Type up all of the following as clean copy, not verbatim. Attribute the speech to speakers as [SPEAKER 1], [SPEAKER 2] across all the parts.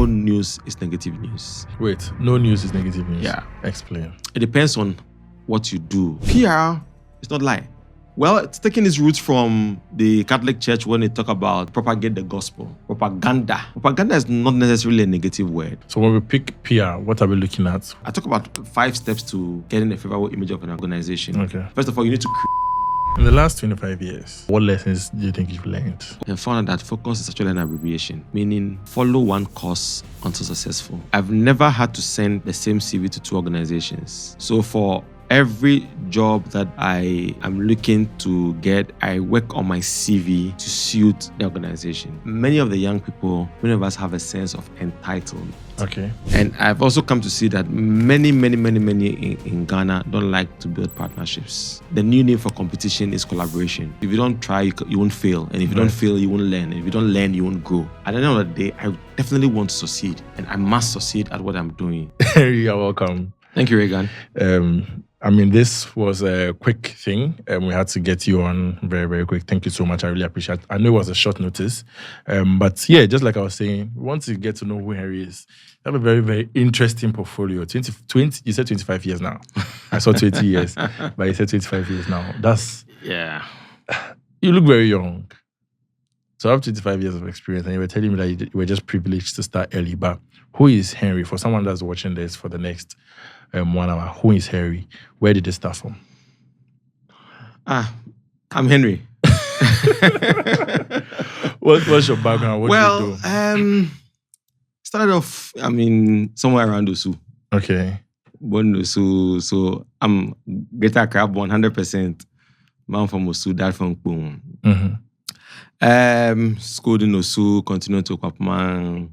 [SPEAKER 1] news is negative news.
[SPEAKER 2] Wait, no news is negative news?
[SPEAKER 1] Yeah.
[SPEAKER 2] Explain.
[SPEAKER 1] It depends on what you do. PR is not lie. Well, it's taking its roots from the Catholic Church when they talk about propagate the gospel. Propaganda. Propaganda is not necessarily a negative word.
[SPEAKER 2] So when we pick PR, what are we looking at?
[SPEAKER 1] I talk about 5 steps to getting a favorable image of an organization.
[SPEAKER 2] Okay.
[SPEAKER 1] First of all, you need to
[SPEAKER 2] In the last 25 years, what lessons do you think you've learned?
[SPEAKER 1] I found that focus is actually an abbreviation, meaning follow one course until successful. I've never had to send the same CV to 2 organizations. So for every job that I am looking to get, I work on my CV to suit the organization. Many of the young people, many of us have a sense of entitlement.
[SPEAKER 2] Okay.
[SPEAKER 1] And I've also come to see that many in Ghana don't like to build partnerships. The new name for competition is collaboration. If you don't try, you won't fail. And if you don't fail, you won't learn. And if you don't learn, you won't grow. At the end of the day, I definitely want to succeed. And I must succeed at what I'm doing.
[SPEAKER 2] You're welcome.
[SPEAKER 1] Thank you, Raygan.
[SPEAKER 2] This was a quick thing, and we had to get you on very, very quick. Thank you so much. I really appreciate it. I know it was a short notice, but yeah, just like I was saying, we want to get to know who Henry is. You have a very, very interesting portfolio. 20, you said 25 years now. I saw 20 years, but you said 25 years now.
[SPEAKER 1] Yeah.
[SPEAKER 2] You look very young. So I have 25 years of experience, and you were telling me that you were just privileged to start early. But who is Henry? For someone that's watching this for the next 1 hour, who is Henry? Where did it start from?
[SPEAKER 1] I'm Henry.
[SPEAKER 2] What's your background? What do you do?
[SPEAKER 1] Started off, somewhere around Osu.
[SPEAKER 2] Okay.
[SPEAKER 1] Born in Osu, so I'm Greater Accra born 100%. Mom from Osu, dad from Kpung. Schooled in Osu, continued to Kwapman.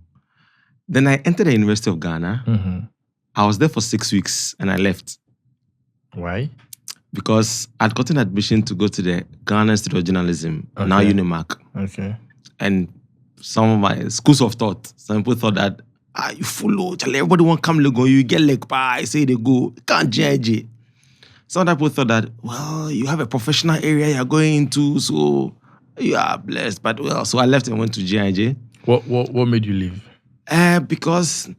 [SPEAKER 1] Then I entered the University of Ghana. I was there for 6 weeks and I left.
[SPEAKER 2] Why?
[SPEAKER 1] Because I'd gotten admission to go to the Ghana Institute of Journalism, now UNIMAC.
[SPEAKER 2] Okay.
[SPEAKER 1] And some of my schools of thought, some people thought that, you follow, everybody want to come Legon, you get leg pie, say they go, can't JJ. Some other people thought that, well, you have a professional area you're going into, so you are blessed. But so I left and went to JIJ.
[SPEAKER 2] What made you leave?
[SPEAKER 1] Because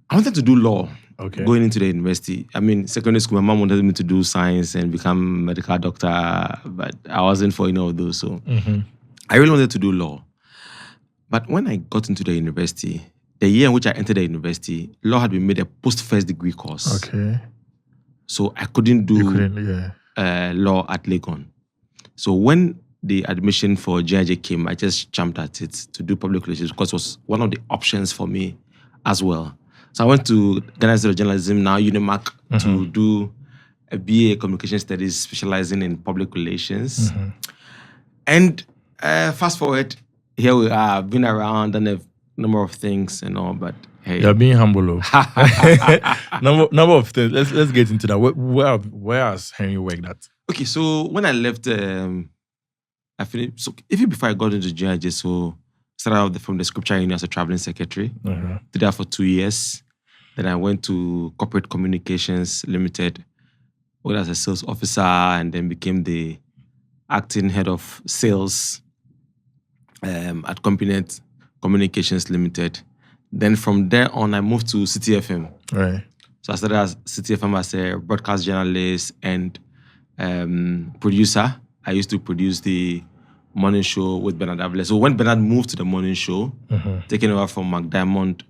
[SPEAKER 1] I wanted to do law.
[SPEAKER 2] Okay.
[SPEAKER 1] Going into the university. Secondary school, my mom wanted me to do science and become a medical doctor, but I wasn't for any of those. So I really wanted to do law. But when I got into the university, the year in which I entered the university, law had been made a post-first degree course.
[SPEAKER 2] Okay.
[SPEAKER 1] So I couldn't do law at Legon. So when the admission for JIJ came, I just jumped at it to do public relations because it was one of the options for me as well. So I went to Ghana Institute of Journalism, now UNIMAC, to do a BA Communication Studies specializing in public relations. And fast forward, here we are, I've been around, done a number of things and all, but hey.
[SPEAKER 2] You're being humble. number of things. Let's get into that. Where has Henry worked at? Okay,
[SPEAKER 1] so when I left, I finished, so even before I got into GIJ, so started out from the scripture union as a traveling secretary. Did that for 2 years. Then I went to Corporate Communications Limited, worked as a sales officer, and then became the acting head of sales at Component Communications Limited. Then from there on, I moved to CTFM.
[SPEAKER 2] Right.
[SPEAKER 1] So I started as CTFM as a broadcast journalist and producer. I used to produce the morning show with Bernard Avile. So when Bernard moved to the morning show, taking over from McDiamond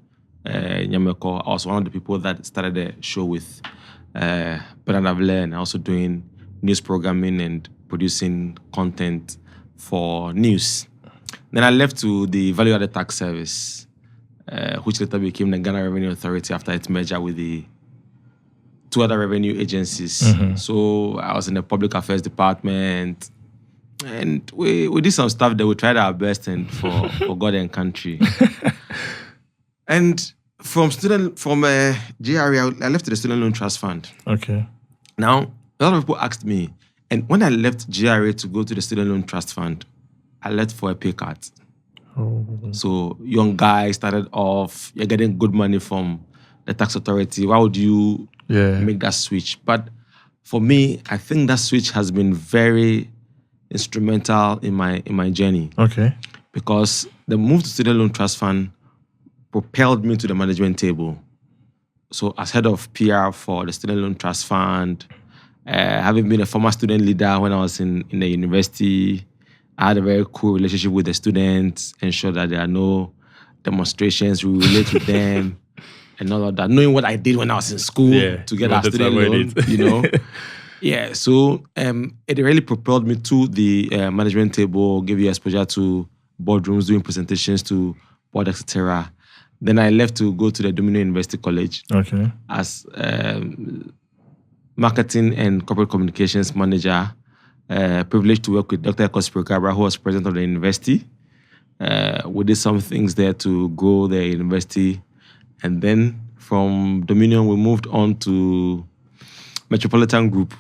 [SPEAKER 1] Nyameko, I was one of the people that started the show with Bernard Avile, and also doing news programming and producing content for news. Then I left to the value-added tax service, which later became the Ghana Revenue Authority after its merger with the 2 other revenue agencies. So I was in the public affairs department, and we did some stuff that we tried our best and for God and country. And from GRE, I left to the Student Loan Trust Fund.
[SPEAKER 2] Okay.
[SPEAKER 1] Now, a lot of people asked me, and when I left GRE to go to the Student Loan Trust Fund, I left for a pay cut. So young guy started off, you're getting good money from the tax authority. Why would you make that switch? But for me, I think that switch has been very instrumental in my journey.
[SPEAKER 2] Okay.
[SPEAKER 1] Because the move to Student Loan Trust Fund propelled me to the management table. So as head of PR for the Student Loan Trust Fund, having been a former student leader when I was in the university, I had a very cool relationship with the students, ensure that there are no demonstrations, we relate with them, and all of that. Knowing what I did when I was in school to get our student loan, Yeah, so it really propelled me to the management table, gave you exposure to boardrooms, doing presentations to board, etc. Then I left to go to the Dominion University College as marketing and corporate communications manager. Privileged to work with Dr. Ekos, who was president of the university. We did some things there to grow the university. And then from Dominion, we moved on to Metropolitan Group.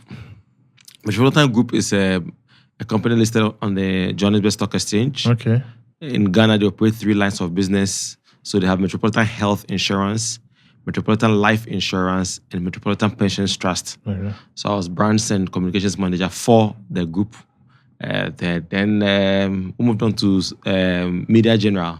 [SPEAKER 1] Metropolitan Group is a company listed on the Johannesburg Stock Exchange. In Ghana, they operate 3 lines of business. So they have Metropolitan Health Insurance, Metropolitan Life Insurance, and Metropolitan Pensions Trust. So I was brands and communications manager for the group. Then we moved on to Media General.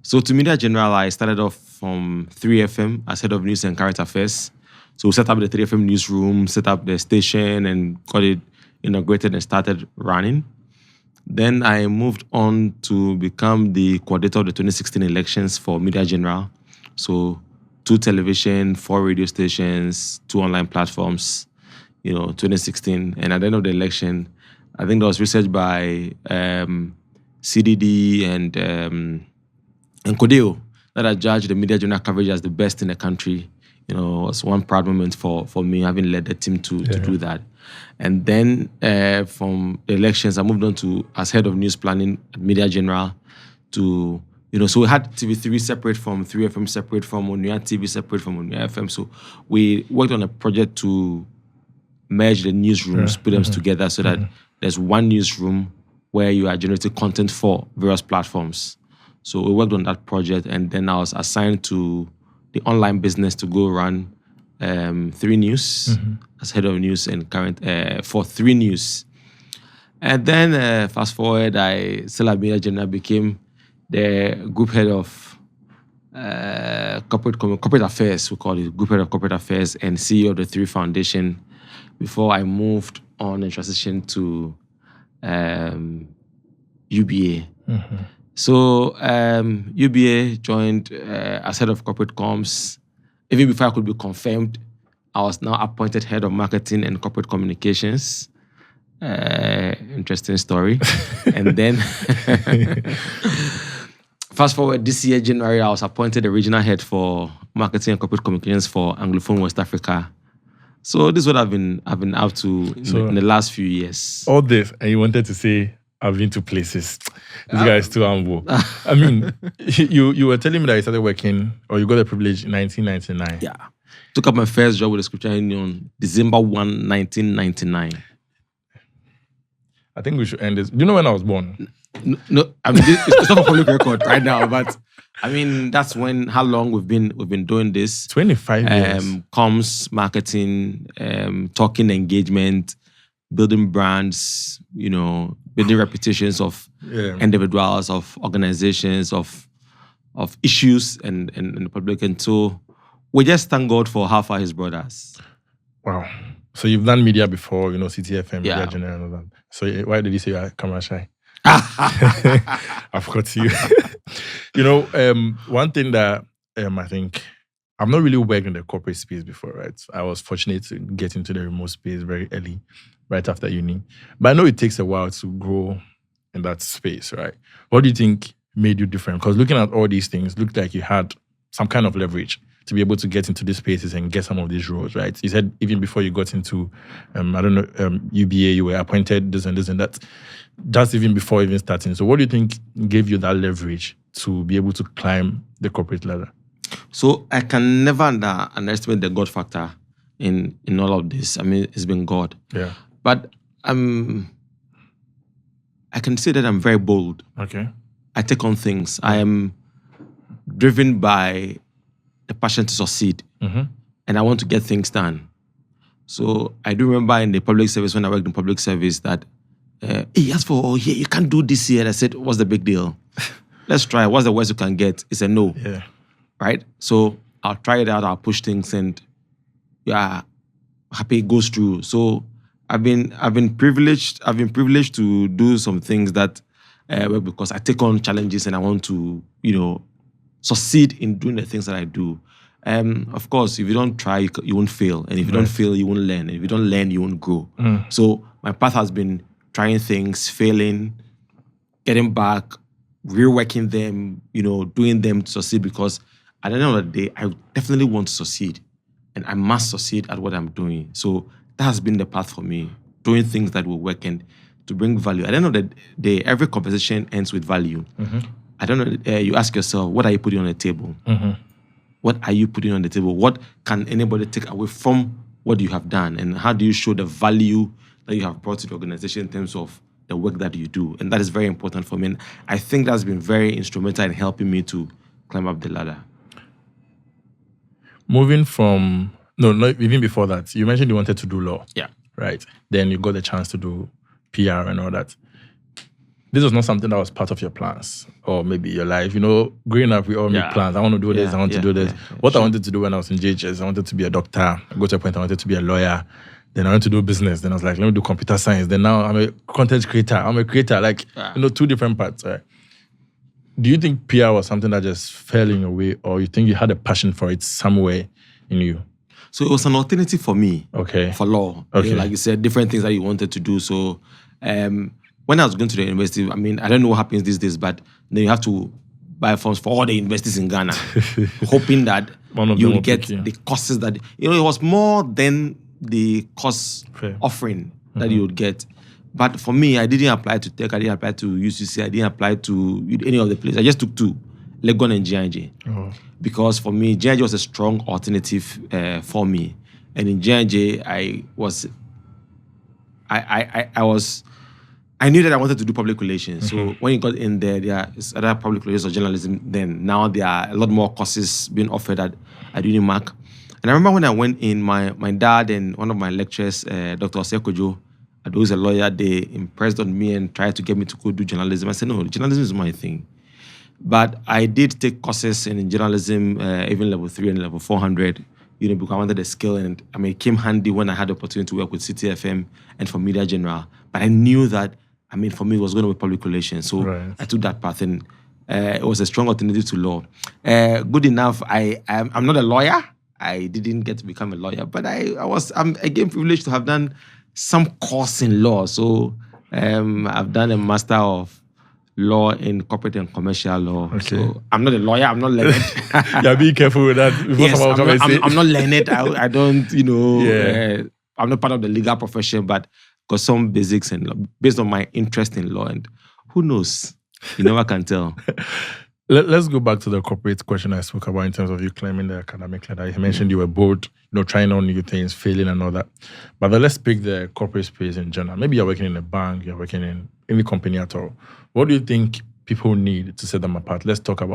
[SPEAKER 1] So to Media General, I started off from 3FM as head of news and current affairs. So we set up the 3FM newsroom, set up the station, and got it inaugurated and started running. Then I moved on to become the coordinator of the 2016 elections for Media General. So 2 television, 4 radio stations, 2 online platforms, 2016. And at the end of the election, I think there was research by CDD and Codeo that I judged the Media General coverage as the best in the country. It was one proud moment for me, having led the team to do that. And then from the elections, I moved on to as head of news planning at Media General to, so we had TV3 separate from 3FM, separate from Onua TV, separate from Onua FM. So we worked on a project to merge the newsrooms, put them together so that there's one newsroom where you are generating content for various platforms. So we worked on that project, and then I was assigned to the online business to go run 3 News as head of news and current for 3 News. And then fast forward, I still at Media General became the group head of corporate affairs, we call it, group head of corporate affairs and CEO of the 3 Foundation before I moved on and transitioned to UBA. So UBA joined as head of corporate comms. Even before I could be confirmed, I was now appointed head of marketing and corporate communications. Interesting story. And then fast forward this year, January, I was appointed the regional head for marketing and corporate communications for Anglophone West Africa. So this is what I've been up to in the last few years.
[SPEAKER 2] All this, and you wanted to say, I've been to places. This guy is too humble. I mean, you were telling me that you started working, or you got the privilege in 1999.
[SPEAKER 1] Yeah. Took up my first job with the Scripture Union, December 1, 1999.
[SPEAKER 2] I think we should end this. Do you know when I was born?
[SPEAKER 1] No, I mean, it's not a public record right now, but I mean, that's how long we've been doing this.
[SPEAKER 2] 25 years.
[SPEAKER 1] Comms, marketing, talking engagement, building brands, building reputations of individuals, of organizations, of issues and the public. And so we just thank God for how far He's brought us. Wow.
[SPEAKER 2] So you've done media before, CTFM, Media General and all that. So why did you say you're camera shy? I've got you. One thing that I think, I've not really worked in the corporate space before, right? I was fortunate to get into the remote space very early, right after uni. But I know it takes a while to grow in that space, right? What do you think made you different? Because looking at all these things, looked like you had some kind of leverage to be able to get into these spaces and get some of these roles, right? You said even before you got into, UBA, you were appointed this and this and that. That's even before even starting. So what do you think gave you that leverage to be able to climb the corporate ladder?
[SPEAKER 1] So I can never underestimate the God factor in all of this. I mean, it's been God.
[SPEAKER 2] Yeah.
[SPEAKER 1] But I can say that I'm very bold.
[SPEAKER 2] Okay.
[SPEAKER 1] I take on things. I am driven by the passion to succeed. And I want to get things done. So I do remember in the public service, when I worked in public service, that he asked you can't do this here. I said, what's the big deal? Let's try. What's the worst you can get? It's a no.
[SPEAKER 2] Yeah.
[SPEAKER 1] right? So I'll try it out, I'll push things, and happy it goes through. So I've been privileged to do some things that because I take on challenges and I want to, succeed in doing the things that I do. Of course, if you don't try, you won't fail. And if you don't fail, you won't learn. And if you don't learn, you won't grow. So my path has been trying things, failing, getting back, reworking them, doing them to succeed, because at the end of the day, I definitely want to succeed. And I must succeed at what I'm doing. So that has been the path for me, doing things that will work and to bring value. At the end of the day, every conversation ends with value. I don't know, you ask yourself, what are you putting on the table? What are you putting on the table? What can anybody take away from what you have done? And how do you show the value that you have brought to the organization in terms of the work that you do? And that is very important for me. And I think that's been very instrumental in helping me to climb up the ladder.
[SPEAKER 2] Moving from, even before that, you mentioned you wanted to do law.
[SPEAKER 1] Yeah.
[SPEAKER 2] Right. Then you got the chance to do PR and all that. This was not something that was part of your plans or maybe your life. Growing up, we all make plans. I want to do this, I want to do this. What I wanted to do when I was in JHS, I wanted to be a doctor. I got to a point I wanted to be a lawyer. Then I wanted to do business. Then I was like, let me do computer science. Then now I'm a content creator. I'm a creator. Two different parts. Right? Do you think PR was something that just fell in your way, or you think you had a passion for it somewhere in you?
[SPEAKER 1] So it was an alternative for me.
[SPEAKER 2] Okay.
[SPEAKER 1] For law.
[SPEAKER 2] Okay.
[SPEAKER 1] Like you said, different things that you wanted to do. So when I was going to the university, I don't know what happens these days, but then you have to buy forms for all the universities in Ghana, hoping that you will get the courses that, it was more than the course offering that you would get. But for me, I didn't apply to Tech, I didn't apply to UCC, I didn't apply to any of the places. I just took two, Raygan and GNJ. Because for me, GNJ was a strong alternative for me. And in GNJ, I knew that I wanted to do public relations. So when you got in there is other public relations or journalism. Then now there are a lot more courses being offered at Unimac. And I remember when I went in, my dad and one of my lecturers, Dr. Osekojo, who is a lawyer, they impressed on me and tried to get me to go do journalism. I said, no, journalism is my thing. But I did take courses in journalism, even level 3 and level 400, because I wanted the skill. And it came handy when I had the opportunity to work with CTFM and for Media General. But I knew that, for me, it was going to be public relations. So I took that path, and it was a strong alternative to law. Good enough, I'm not a lawyer. I didn't get to become a lawyer, but I'm again privileged to have done some course in law. So I've done a master of law in corporate and commercial law. Okay. So I'm not a lawyer. I'm not learned.
[SPEAKER 2] Yeah, be careful with that.
[SPEAKER 1] Yes, I'm not learned. I don't, I'm not part of the legal profession, but got some basics and based on my interest in law. And who knows? You never can tell.
[SPEAKER 2] Let's go back to the corporate question I spoke about in terms of you climbing the academic ladder. You mentioned you were bored, trying on new things, failing and all that. But then let's pick the corporate space in general. Maybe you're working in a bank, you're working in any company at all. What do you think people need to set them apart? We're talking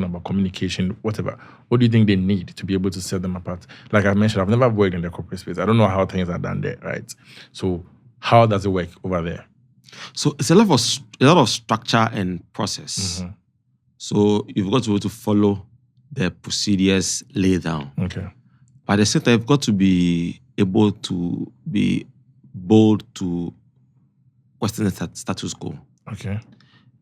[SPEAKER 2] about communication, whatever. What do you think they need to be able to set them apart? Like I mentioned, I've never worked in the corporate space. I don't know how things are done there, right? So how does it work over there?
[SPEAKER 1] So it's a lot of structure and process. So you've got to be able to follow the procedures laid down.
[SPEAKER 2] Okay.
[SPEAKER 1] But at the same time, you've got to be able to be bold to question the status quo.
[SPEAKER 2] Okay.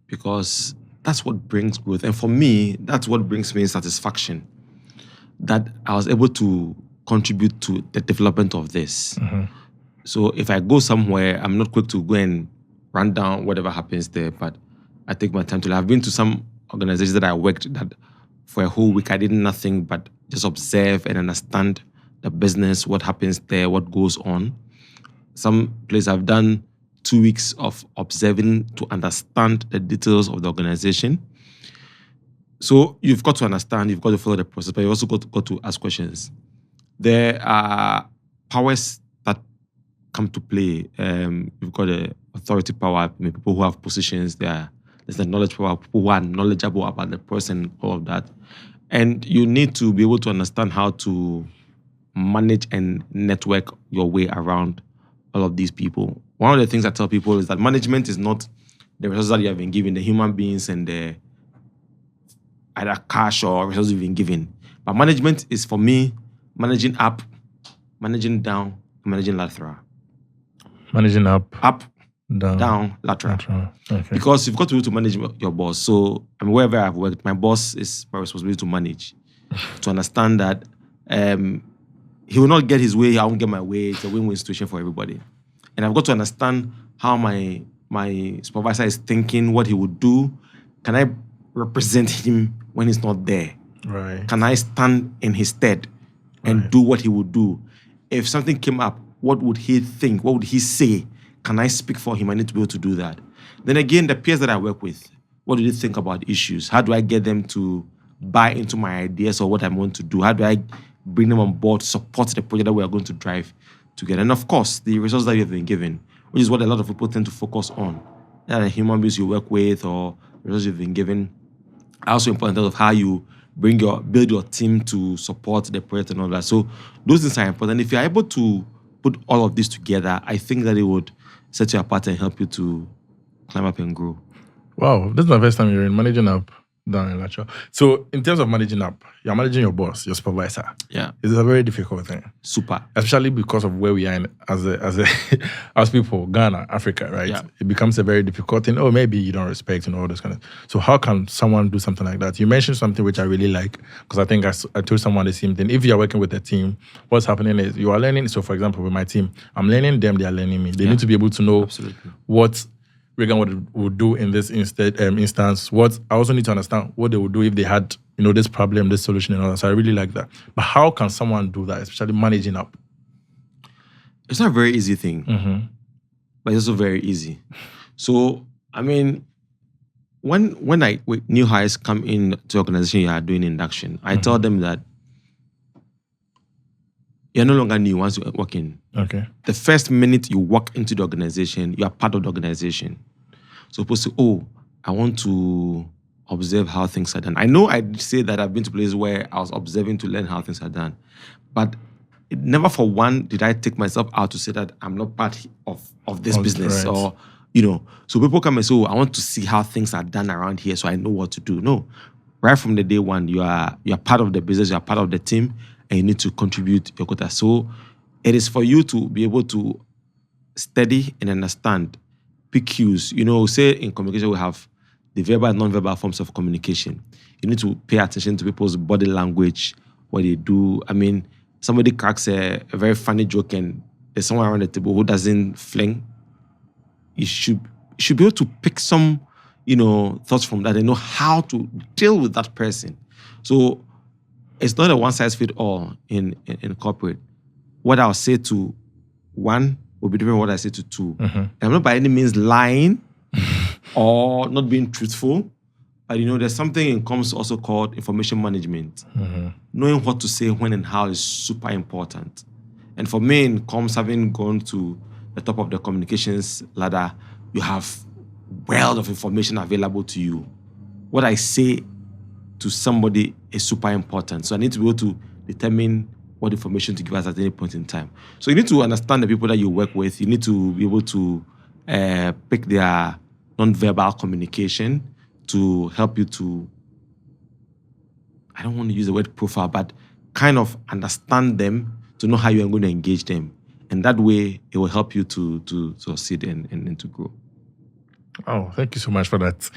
[SPEAKER 1] Because that's what brings growth. And for me, that's what brings me satisfaction. That I was able to contribute to the development of this. So if I go somewhere, I'm not quick to go and run down whatever happens there, but I take my time to. I've been to some organizations that I worked that for a whole week I did nothing but just observe and understand the business, what happens there, what goes on. Some place I've done 2 weeks of observing to understand the details of the organization. So you've got to understand, you've got to follow the process, but you also got to ask questions. There are powers that come to play. You've got the authority power, people who have positions there. There's the knowledge power, people who are knowledgeable about the person, all of that. And you need to be able to understand how to manage and network your way around all of these people. One of the things I tell people is that management is not the resources that you have been given, the human beings and either cash or resources you've been given. But management is, for me, managing up, managing down, managing lateral.
[SPEAKER 2] Managing up,
[SPEAKER 1] down, lateral.
[SPEAKER 2] Okay.
[SPEAKER 1] Because you've got to be able to manage your boss. So, wherever I've worked, my boss is my responsibility to manage, to understand that he will not get his way, I won't get my way. It's a win-win situation for everybody. And I've got to understand how my supervisor is thinking, what he would do. Can I represent him when he's not there?
[SPEAKER 2] Right.
[SPEAKER 1] Can I stand in his stead and do what he would do? If something came up, what would he think? What would he say? Can I speak for him? I need to be able to do that. Then again, the peers that I work with, what do they think about issues? How do I get them to buy into my ideas or what I want to do? How do I bring them on board, support the project that we are going to drive together? And of course, the resources that you have been given, which is what a lot of people tend to focus on. The human beings you work with or resources you've been given are also important in terms of how you build your team to support the project and all that. So those things are important. If you're able to put all of this together, I think that it would set you apart and help you to climb up and grow.
[SPEAKER 2] Wow, this is my first time hearing managing up, down, and lateral. So in terms of managing up, you're managing your boss, your supervisor.
[SPEAKER 1] Yeah.
[SPEAKER 2] It's a very difficult thing.
[SPEAKER 1] Super.
[SPEAKER 2] Especially because of where we are in as people, Ghana, Africa, right?
[SPEAKER 1] Yeah.
[SPEAKER 2] It becomes a very difficult thing. Oh, maybe you don't respect and all this kind of. So how can someone do something like that? You mentioned something which I really like, because I think I told someone the same thing. If you're working with a team, what's happening is you are learning. So for example, with my team, I'm learning them, they are learning me. They need to be able to know what Raygan would do in this instance. What I also need to understand what they would do if they had, this problem, this solution, and all that. So I really like that. But how can someone do that, especially managing up?
[SPEAKER 1] It's not a very easy thing, but it's also very easy. So, when new hires come in to the organization you are doing induction, I tell them that you're no longer new once you walk in.
[SPEAKER 2] Okay.
[SPEAKER 1] The first minute you walk into the organization, you are part of the organization. So people say, I want to observe how things are done. I know I say that I've been to places where I was observing to learn how things are done. But never for one did I take myself out to say that I'm not part of this business.
[SPEAKER 2] Right.
[SPEAKER 1] Or, so people come and say, I want to see how things are done around here so I know what to do. No. Right from the day one, you are part of the business, you are part of the team, and you need to contribute your quota. So it is for you to be able to study and understand PQs. Say in communication we have the verbal and non-verbal forms of communication. You need to pay attention to people's body language, what they do. Somebody cracks a very funny joke and there's someone around the table who doesn't fling. You should be able to pick some, thoughts from that and know how to deal with that person. So it's not a one-size-fits-all in corporate. What I'll say to one will be different from what I say to two. I'm not by any means lying or not being truthful, but there's something in comms also called information management. Knowing what to say, when, and how is super important. And for me in comms, having gone to the top of the communications ladder, you have wealth of information available to you. What I say to somebody is super important. So I need to be able to determine what information to give us at any point in time. So you need to understand the people that you work with. You need to be able to pick their non-verbal communication to help you to, I don't want to use the word profile, but kind of understand them to know how you are going to engage them. And that way, it will help you to succeed and to grow.
[SPEAKER 2] Oh, thank you so much for that.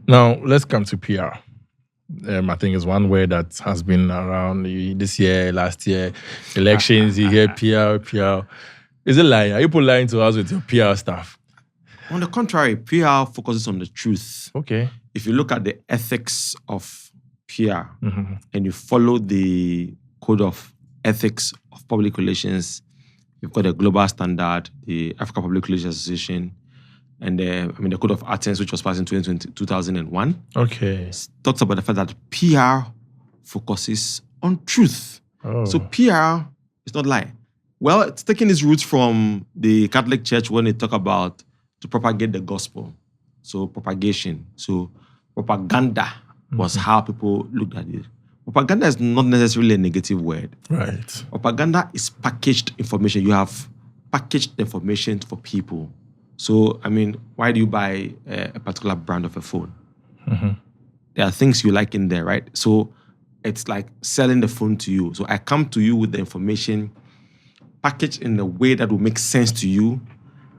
[SPEAKER 2] Now, let's come to PR. I think it's one word that has been around this year, last year, elections, you hear PR. Is it lying? Are you people lying to us with your PR stuff?
[SPEAKER 1] On the contrary, PR focuses on the truth.
[SPEAKER 2] Okay.
[SPEAKER 1] If you look at the ethics of PR and you follow the code of ethics of public relations, you've got a global standard, the Africa Public Relations Association, and the Code of Athens, which was passed in 2001.
[SPEAKER 2] Okay.
[SPEAKER 1] Talks about the fact that PR focuses on truth.
[SPEAKER 2] Oh.
[SPEAKER 1] So PR is not lie. Well, it's taking its roots from the Catholic Church when they talk about to propagate the gospel. So propagation. So propaganda was how people looked at it. Propaganda is not necessarily a negative word.
[SPEAKER 2] Right.
[SPEAKER 1] Propaganda is packaged information. You have packaged information for people. So, why do you buy a particular brand of a phone? there are things you like in there, right? So it's like selling the phone to you. So I come to you with the information packaged in a way that will make sense to you,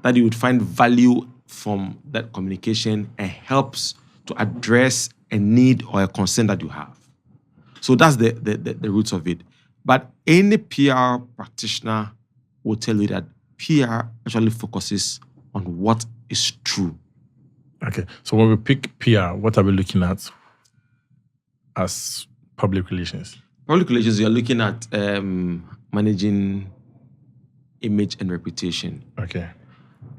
[SPEAKER 1] that you would find value from that communication and helps to address a need or a concern that you have. So that's the roots of it. But any PR practitioner will tell you that PR actually focuses on what is true.
[SPEAKER 2] Okay. So when we pick PR, what are we looking at as public relations?
[SPEAKER 1] Public relations, you're looking at managing image and reputation.
[SPEAKER 2] Okay.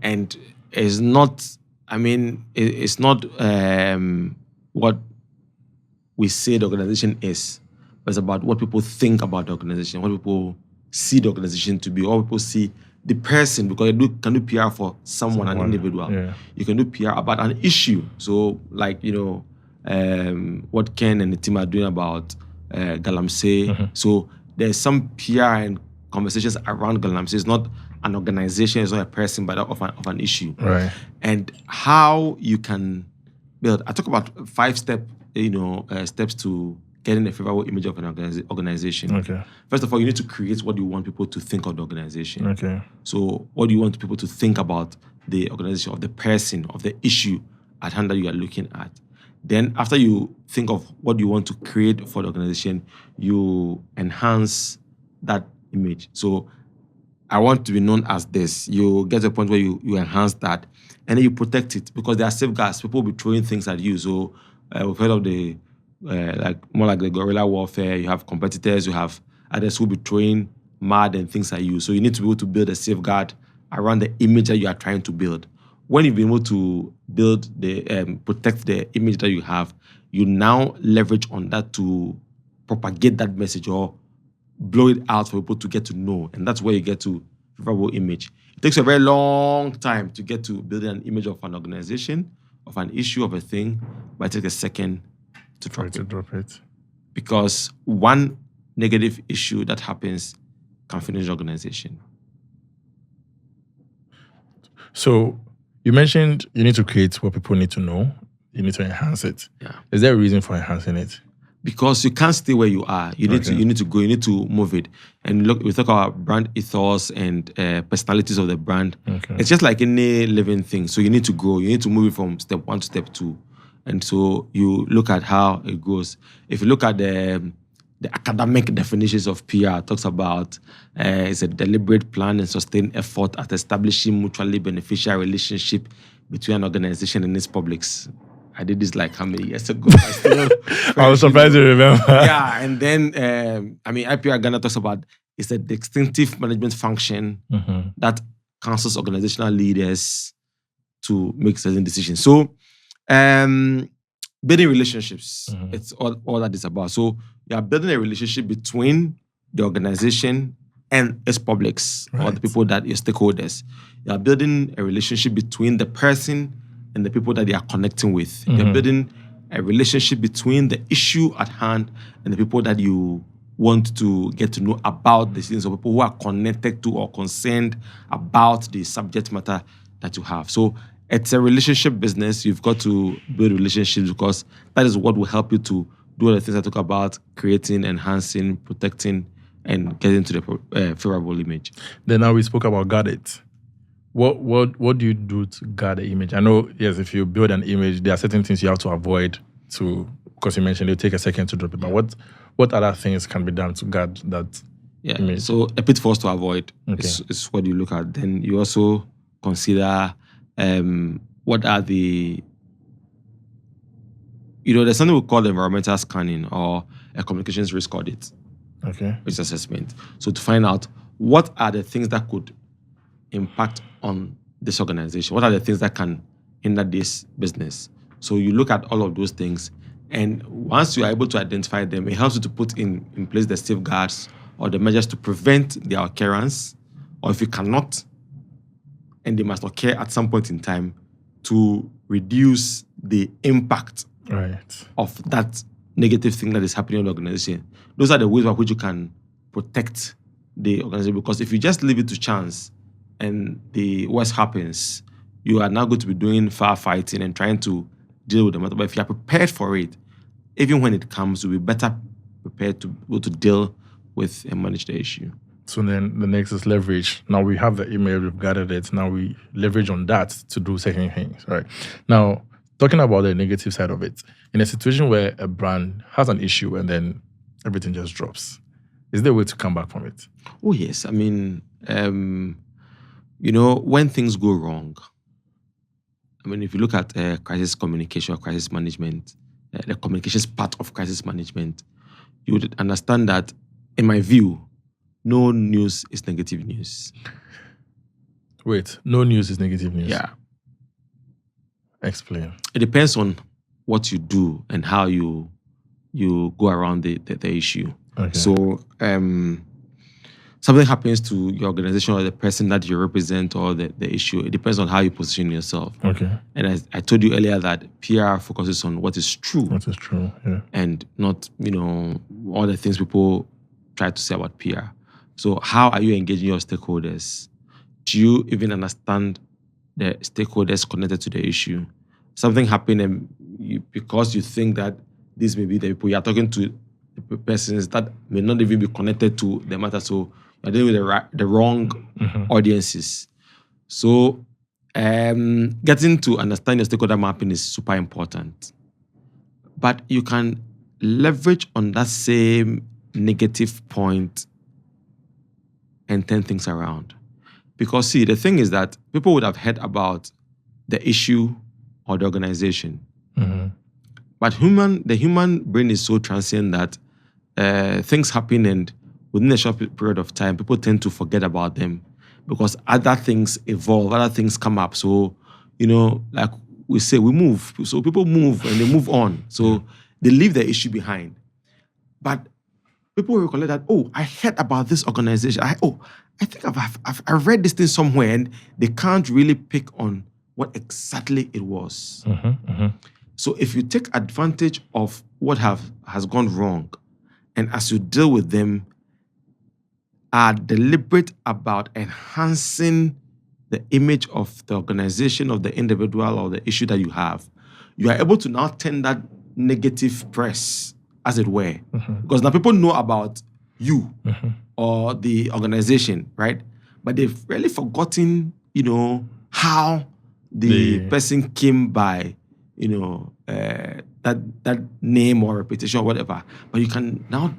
[SPEAKER 1] And it's not, it's not what we say the organization is, but it's about what people think about the organization, what people see the organization to be, or people see the person, because you can do PR for someone, an individual.
[SPEAKER 2] Yeah.
[SPEAKER 1] You can do PR about an issue. So, like, what Ken and the team are doing about Galamsey.
[SPEAKER 2] Mm-hmm.
[SPEAKER 1] So there's some PR and conversations around Galamsey. It's not an organization, it's not a person, but of an issue.
[SPEAKER 2] Right.
[SPEAKER 1] And how you can build. I talk about 5 steps to getting a favorable image of an organization.
[SPEAKER 2] Okay.
[SPEAKER 1] First of all, you need to create what you want people to think of the organization.
[SPEAKER 2] Okay.
[SPEAKER 1] So what do you want people to think about the organization, of the person, of the issue at hand that you are looking at? Then after you think of what you want to create for the organization, you enhance that image. So I want to be known as this. You get to a point where you enhance that, and then you protect it, because there are safeguards. People will be throwing things at you. So we've heard of the more like the guerrilla warfare. You have competitors, you have others who will be throwing mud and things at you. So you need to be able to build a safeguard around the image that you are trying to build. When you've been able to build protect the image that you have, you now leverage on that to propagate that message or blow it out for people to get to know. And that's where you get to favorable image. It takes a very long time to get to building an image of an organization, of an issue, of a thing, but it takes a second to drop it. Because one negative issue that happens can finish the organization.
[SPEAKER 2] So you mentioned you need to create what people need to know. You need to enhance it.
[SPEAKER 1] Yeah.
[SPEAKER 2] Is there a reason for enhancing it?
[SPEAKER 1] Because you can't stay where you are. You need to go. You need to move it. And look, we talk about brand ethos and personalities of the brand.
[SPEAKER 2] Okay.
[SPEAKER 1] It's just like any living thing. So you need to grow. You need to move it from step 1 to step 2. And so you look at how it goes. If you look at the academic definitions of PR, it talks about it's a deliberate plan and sustained effort at establishing mutually beneficial relationship between an organization and its publics. I did this like how many years ago?
[SPEAKER 2] I was surprised to remember.
[SPEAKER 1] Yeah, and then IPR Ghana talks about it's a distinctive management function that counsels organizational leaders to make certain decisions. So, building relationships, it's all that is about. So you are building a relationship between the organization and its publics, or the people that your stakeholders. You are building a relationship between the person and the people that they are connecting with. You're building a relationship between the issue at hand and the people that you want to get to know about the things, or people who are connected to or concerned about the subject matter that you have. So it's a relationship business. You've got to build relationships, because that is what will help you to do all the things I talk about: creating, enhancing, protecting, and getting to the favorable image.
[SPEAKER 2] Then now we spoke about guard it. What do you do to guard the image? I know, yes, if you build an image, there are certain things you have to avoid because you mentioned it'll take a second to drop it. But what other things can be done to guard that image?
[SPEAKER 1] So a pitfalls to avoid is what you look at. Then you also consider what are the, there's something we call environmental scanning or a communications risk audit.
[SPEAKER 2] Okay.
[SPEAKER 1] Risk assessment. So to find out what are the things that could impact on this organization, what are the things that can hinder this business. So you look at all of those things, and once you are able to identify them, it helps you to put in place the safeguards or the measures to prevent their occurrence, or if you cannot, and they must occur at some point in time, to reduce the impact of that negative thing that is happening in the organization. Those are the ways by which you can protect the organization, because if you just leave it to chance and the worst happens, you are now going to be doing firefighting and trying to deal with the matter. But if you are prepared for it, even when it comes, we'll be better prepared to be able to deal with and manage the issue.
[SPEAKER 2] So then the next is leverage. Now we have the email, we've gathered it. Now we leverage on that to do certain things, right? Now, talking about the negative side of it, in a situation where a brand has an issue and then everything just drops, is there a way to come back from it?
[SPEAKER 1] Oh, yes. I mean, when things go wrong, I mean, if you look at crisis communication or crisis management, the communications part of crisis management, you would understand that, in my view, no news is negative news.
[SPEAKER 2] Wait, no news is negative news?
[SPEAKER 1] Yeah.
[SPEAKER 2] Explain.
[SPEAKER 1] It depends on what you do and how you go around the issue.
[SPEAKER 2] Okay.
[SPEAKER 1] So something happens to your organization or the person that you represent or the issue. It depends on how you position yourself.
[SPEAKER 2] Okay.
[SPEAKER 1] And as I told you earlier that PR focuses on what is true.
[SPEAKER 2] What is true, yeah.
[SPEAKER 1] And not, all the things people try to say about PR. So how are you engaging your stakeholders? Do you even understand the stakeholders connected to the issue? Something happened and because you think that these may be the people, you are talking to the persons that may not even be connected to the matter. So you're dealing with the wrong audiences. So getting to understand your stakeholder mapping is super important. But you can leverage on that same negative point and turn things around. Because see, the thing is that people would have heard about the issue or the organization. But the human brain is so transient that things happen and within a short period of time, people tend to forget about them because other things evolve, other things come up. So, like we say, we move. So people move and they move on. So they leave the issue behind. But people will recollect that, oh, I heard about this organization. I think I've read this thing somewhere, and they can't really pick on what exactly it was. So if you take advantage of what has gone wrong, and as you deal with them, are deliberate about enhancing the image of the organization, of the individual, or the issue that you have, you are able to now turn that negative press, as it were. Because now people know about you or the organization, right? But they've really forgotten, how the person came by, that name or reputation or whatever. But you can now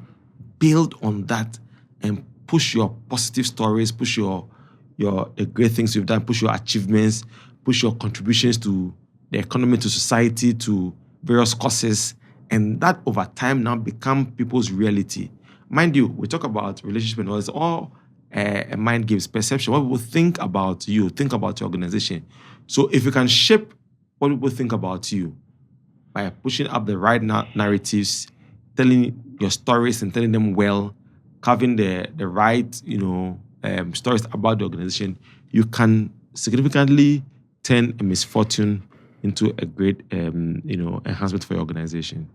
[SPEAKER 1] build on that and push your positive stories, push the great things you've done, push your achievements, push your contributions to the economy, to society, to various causes, and that over time now become people's reality. Mind you, we talk about relationship and all this, all a mind games, perception, what people think about you, think about your organization. So if you can shape what people think about you by pushing up the right narratives, telling your stories and telling them well, having the right, stories about the organization, you can significantly turn a misfortune into a great, enhancement for your organization.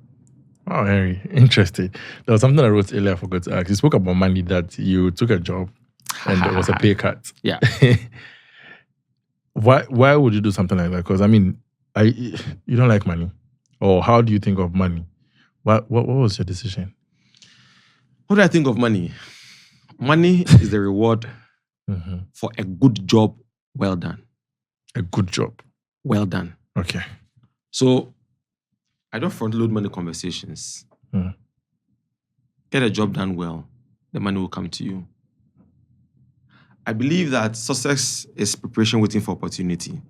[SPEAKER 2] Oh, Henry, interesting. There was something I wrote earlier I forgot to ask. You spoke about money, that you took a job and there was a pay cut.
[SPEAKER 1] Yeah.
[SPEAKER 2] Why would you do something like that? Because, you don't like money. Or how do you think of money? What was your decision?
[SPEAKER 1] What do I think of money? Money is the reward for a good job well done.
[SPEAKER 2] A good job?
[SPEAKER 1] Well done.
[SPEAKER 2] Okay.
[SPEAKER 1] So, I don't front load money conversations. Get a job done well, the money will come to you. I believe that success is preparation waiting for opportunity.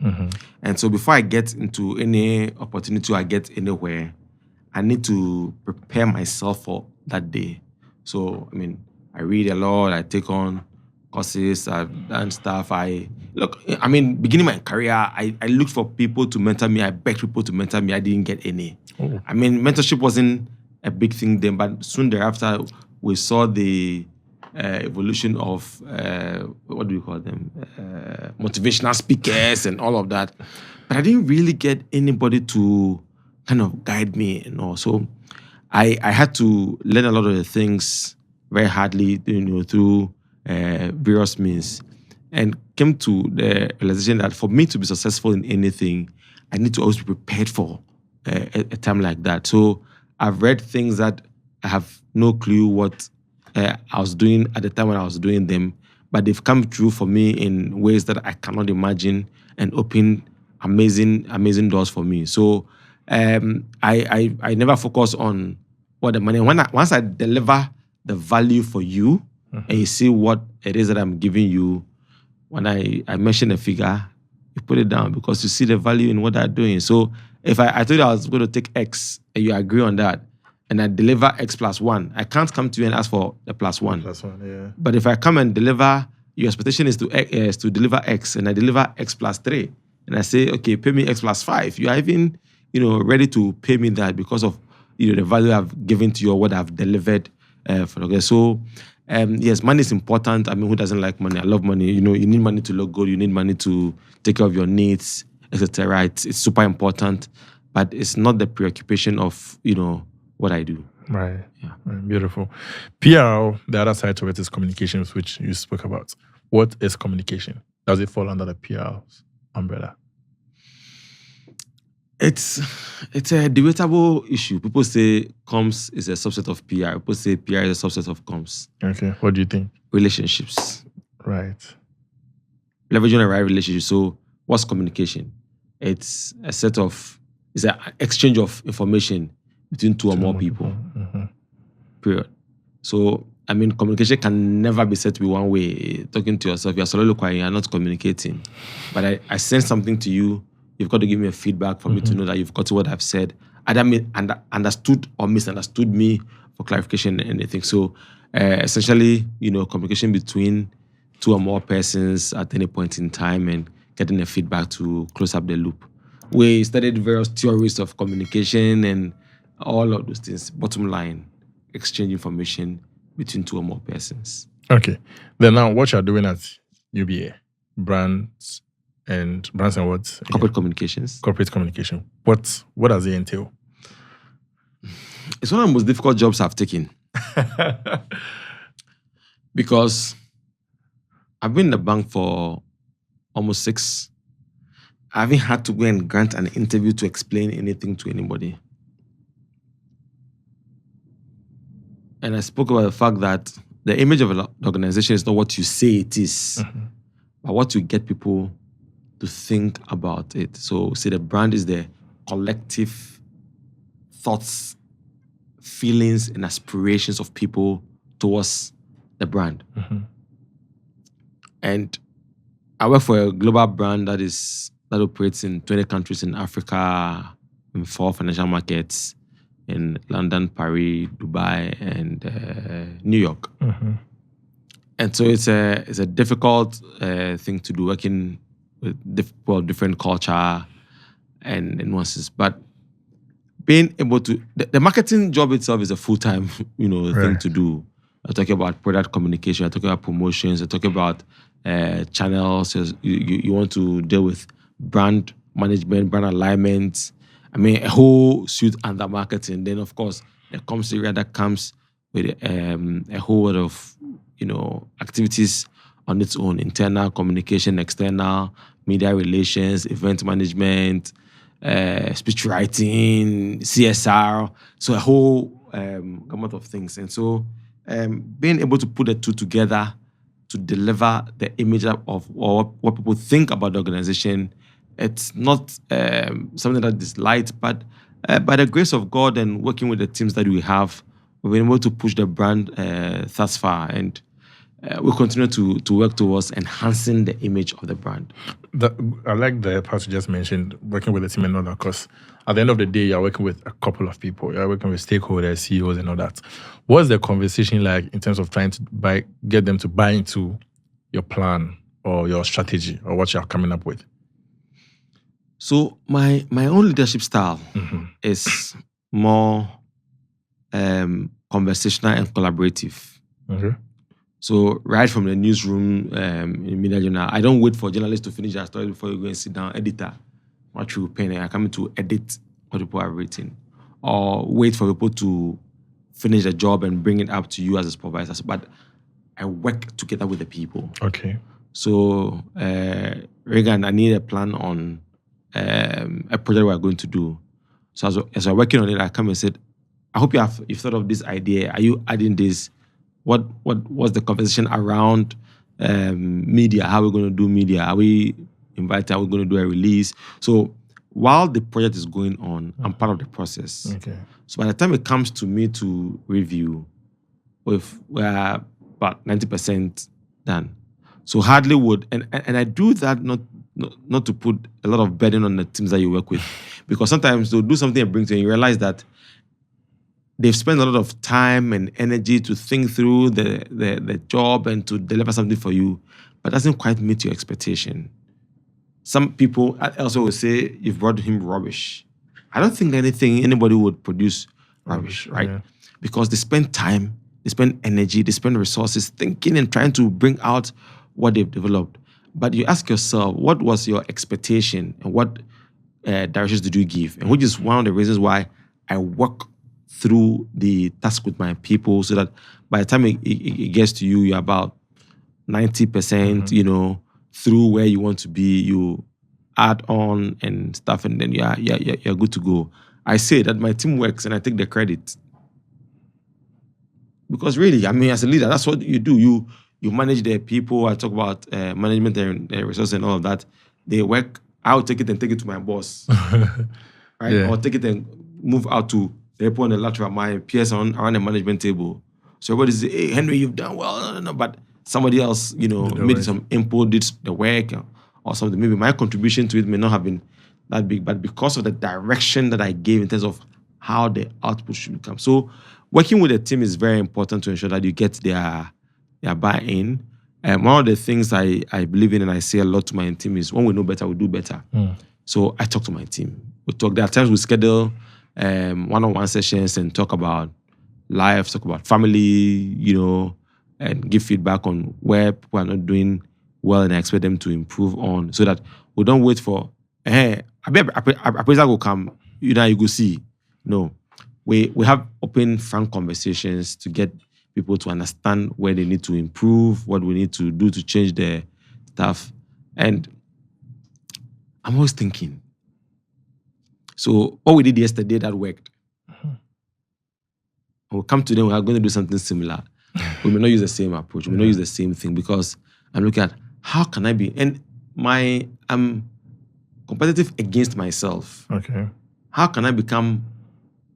[SPEAKER 1] And so before I get into any opportunity or I get anywhere, I need to prepare myself for that day. So, I read a lot, I take on courses, I've done stuff. Beginning my career, I looked for people to mentor me. I begged people to mentor me. I didn't get any.
[SPEAKER 2] Oh.
[SPEAKER 1] Mentorship wasn't a big thing then, but soon thereafter, we saw the evolution of, what do we call them? Motivational speakers and all of that. But I didn't really get anybody to kind of guide me and all. So I had to learn a lot of the things very hardly, through various means, and came to the realization that for me to be successful in anything, I need to always be prepared for a time like that. So I've read things that I have no clue what I was doing at the time when I was doing them, but they've come true for me in ways that I cannot imagine and open amazing doors for me. So I never focus on what the money. Once I deliver the value for you, and you see what it is that I'm giving you, when I mention a figure, you put it down because you see the value in what I'm doing. So if I told you I was going to take X and you agree on that, and I deliver X plus 1, I can't come to you and ask for the plus 1.
[SPEAKER 2] Plus 1, yeah.
[SPEAKER 1] But if I come and deliver, your expectation is to deliver X, and I deliver X plus 3, and I say, okay, pay me X plus 5, you are even, ready to pay me that because of, the value I've given to you or what I've delivered for the guest. So, yes, money is important. I mean, who doesn't like money? I love money. You need money to look good. You need money to take care of your needs, etc. It's super important, but it's not the preoccupation of, what I do.
[SPEAKER 2] Right. Yeah. Right. Beautiful. PR, the other side of it is communications, which you spoke about. What is communication? Does it fall under the PR's umbrella?
[SPEAKER 1] It's a debatable issue. People say comms is a subset of PR. People say PR is a subset of comms.
[SPEAKER 2] Okay. What do you think?
[SPEAKER 1] Relationships.
[SPEAKER 2] Right.
[SPEAKER 1] Leveraging the right relationship. So what's communication? It's an exchange of information between two or more people.
[SPEAKER 2] Mm-hmm.
[SPEAKER 1] Period. So, I mean, communication can never be said to be one way. Talking to yourself, you're soliloquying, you're not communicating. But I send something to you, you've got to give me a feedback for me to know that you've got to what I've said. Either understood or misunderstood me for clarification and anything. So, essentially, communication between two or more persons at any point in time and getting a feedback to close up the loop. We studied various theories of communication and all of those things. Bottom line, exchange information between two or more persons.
[SPEAKER 2] Okay. Then now what you're doing at UBA, brands and what?
[SPEAKER 1] Corporate communications.
[SPEAKER 2] Corporate communication. What does it entail?
[SPEAKER 1] It's one of the most difficult jobs I've taken. Because I've been in the bank for almost 6. I haven't had to go and grant an interview to explain anything to anybody. And I spoke about the fact that the image of an organization is not what you say it is, but what you get people to think about it. So, say the brand is the collective thoughts, feelings, and aspirations of people towards the brand. And I work for a global brand that operates in 20 countries in Africa, in 4 financial markets, in London, Paris, Dubai, and New York. And so it's a difficult thing to do, working with different culture and nuances. But being able to, the marketing job itself is a full-time, thing to do. I'm talking about product communication, I'm talking about promotions, I'm talking about channels. You want to deal with brand management, brand alignment. I mean, a whole suite under marketing. Then, of course, the comms area that comes with a whole lot of, activities on its own: internal communication, external, media relations, event management, speech writing, CSR. So a whole gamut of things. And so being able to put the two together to deliver the image of what people think about the organization, it's not something that is light, but by the grace of God and working with the teams that we have, we've been able to push the brand thus far, and we'll continue to work towards enhancing the image of the brand.
[SPEAKER 2] I like the part you just mentioned, working with the team and all that, because at the end of the day, you're working with a couple of people. You're working with stakeholders, CEOs, and all that. What's the conversation like in terms of trying to get them to buy into your plan or your strategy or what you're coming up with?
[SPEAKER 1] So my own leadership style is more conversational and collaborative. So right from the newsroom in Media Journal, I don't wait for journalists to finish their story before you go and sit down, editor, what you pen. I come to edit what people have written, or wait for people to finish the job and bring it up to you as a supervisor. But I work together with the people.
[SPEAKER 2] Okay.
[SPEAKER 1] So Raygan, I need a plan on a project we're going to do. So as we're working on it, I come and said, I hope you've thought of this idea. Are you adding this? What was the conversation around media? How are we going to do media? Are we invited? Are we going to do a release? So while the project is going on, I'm part of the process.
[SPEAKER 2] Okay.
[SPEAKER 1] So by the time it comes to me to review, we're about 90% done. So hardly would, and I do that not to put a lot of burden on the teams that you work with, because sometimes they'll do something and bring to you and you realize that they've spent a lot of time and energy to think through the job and to deliver something for you, but doesn't quite meet your expectation. Some people also will say, you've brought him rubbish. I don't think anybody would produce rubbish, right? Yeah. Because they spend time, they spend energy, they spend resources thinking and trying to bring out what they've developed. But you ask yourself, what was your expectation and what directions did you give? And which is one of the reasons why I work through the task with my people, so that by the time it gets to you, you're about 90%, through where you want to be. You add on and stuff, and then you're good to go. I say that my team works and I take the credit. Because really, I mean, as a leader, that's what you do. You manage the people. I talk about management and resources and all of that. They work. I'll take it and take it to my boss. Right? Yeah. Or take it and move out to the people on the lateral, my peers around the management table. So everybody say, hey, Henry, you've done well. No. But somebody else, made some input, did the work or something. Maybe my contribution to it may not have been that big, but because of the direction that I gave in terms of how the output should come. So working with a team is very important to ensure that you get their buy-in. And one of the things I believe in and I say a lot to my team is, when we know better, we do better. So I talk to my team. There are times we schedule one-on-one sessions and talk about life, talk about family, and give feedback on where people are not doing well and I expect them to improve on, so that we don't wait for, appraisal will come, you go see. No. We have open, frank conversations to get people to understand where they need to improve, what we need to do to change their stuff. And I'm always thinking, so what we did yesterday that worked, we'll come to them, we are going to do something similar. We may not use the same approach, we may not use the same thing, because I'm looking at how can I be, and I'm competitive against myself.
[SPEAKER 2] Okay.
[SPEAKER 1] How can I become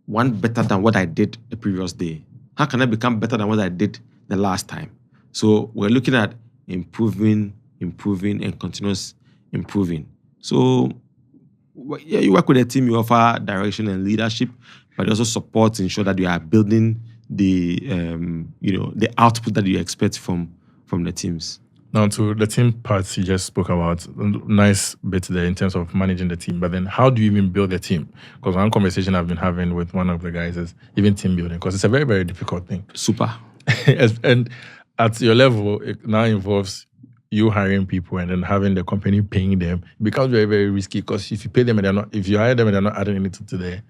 [SPEAKER 1] one better than what I did the previous day? How can I become better than what I did the last time? So we're looking at improving, and continuous improving. So yeah, you work with a team, you offer direction and leadership, but also support to ensure that you are building the the output that you expect from the teams.
[SPEAKER 2] Now, to the team parts you just spoke about, nice bit there in terms of managing the team. But then how do you even build a team? Because one conversation I've been having with one of the guys is even team building, because it's a very, very difficult thing.
[SPEAKER 1] Super.
[SPEAKER 2] And at your level, it now involves you hiring people and then having the company paying them. It becomes very, very risky, because if you pay them and if you hire them and they're not adding anything to the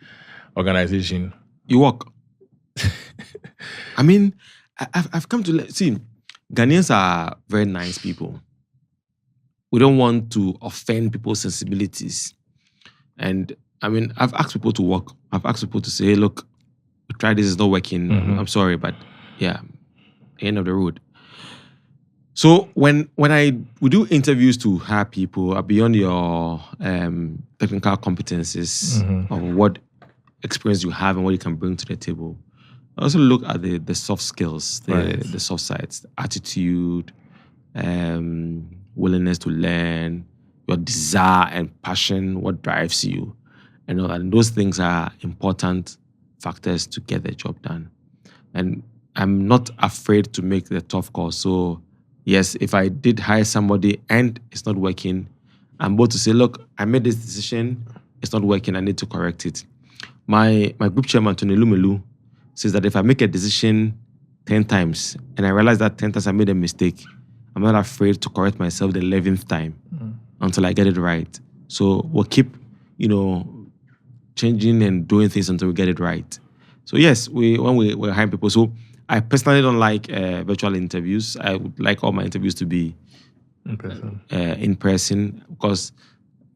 [SPEAKER 2] organization,
[SPEAKER 1] you work. I mean, I've come to see, Ghanaians are very nice people. We don't want to offend people's sensibilities. And I mean, I've asked people to work. I've asked people to say, hey, look, we tried this, it's not working. I'm sorry, but yeah, end of the road. So when we do interviews to hire people beyond your technical competencies of what experience you have and what you can bring to the table, I also look at the soft skills, the soft sides, the attitude, willingness to learn, your desire and passion, what drives you. And those things are important factors to get the job done. And I'm not afraid to make the tough call. So yes, if I did hire somebody and it's not working, I'm able to say, look, I made this decision, it's not working, I need to correct it. My group chairman, Tony Lumelu, says that if I make a decision 10 times and I realize that 10 times I made a mistake, I'm not afraid to correct myself the 11th time until I get it right. So we'll keep, changing and doing things until we get it right. So yes, when we're hiring people. So I personally don't like virtual interviews. I would like all my interviews to be in person, because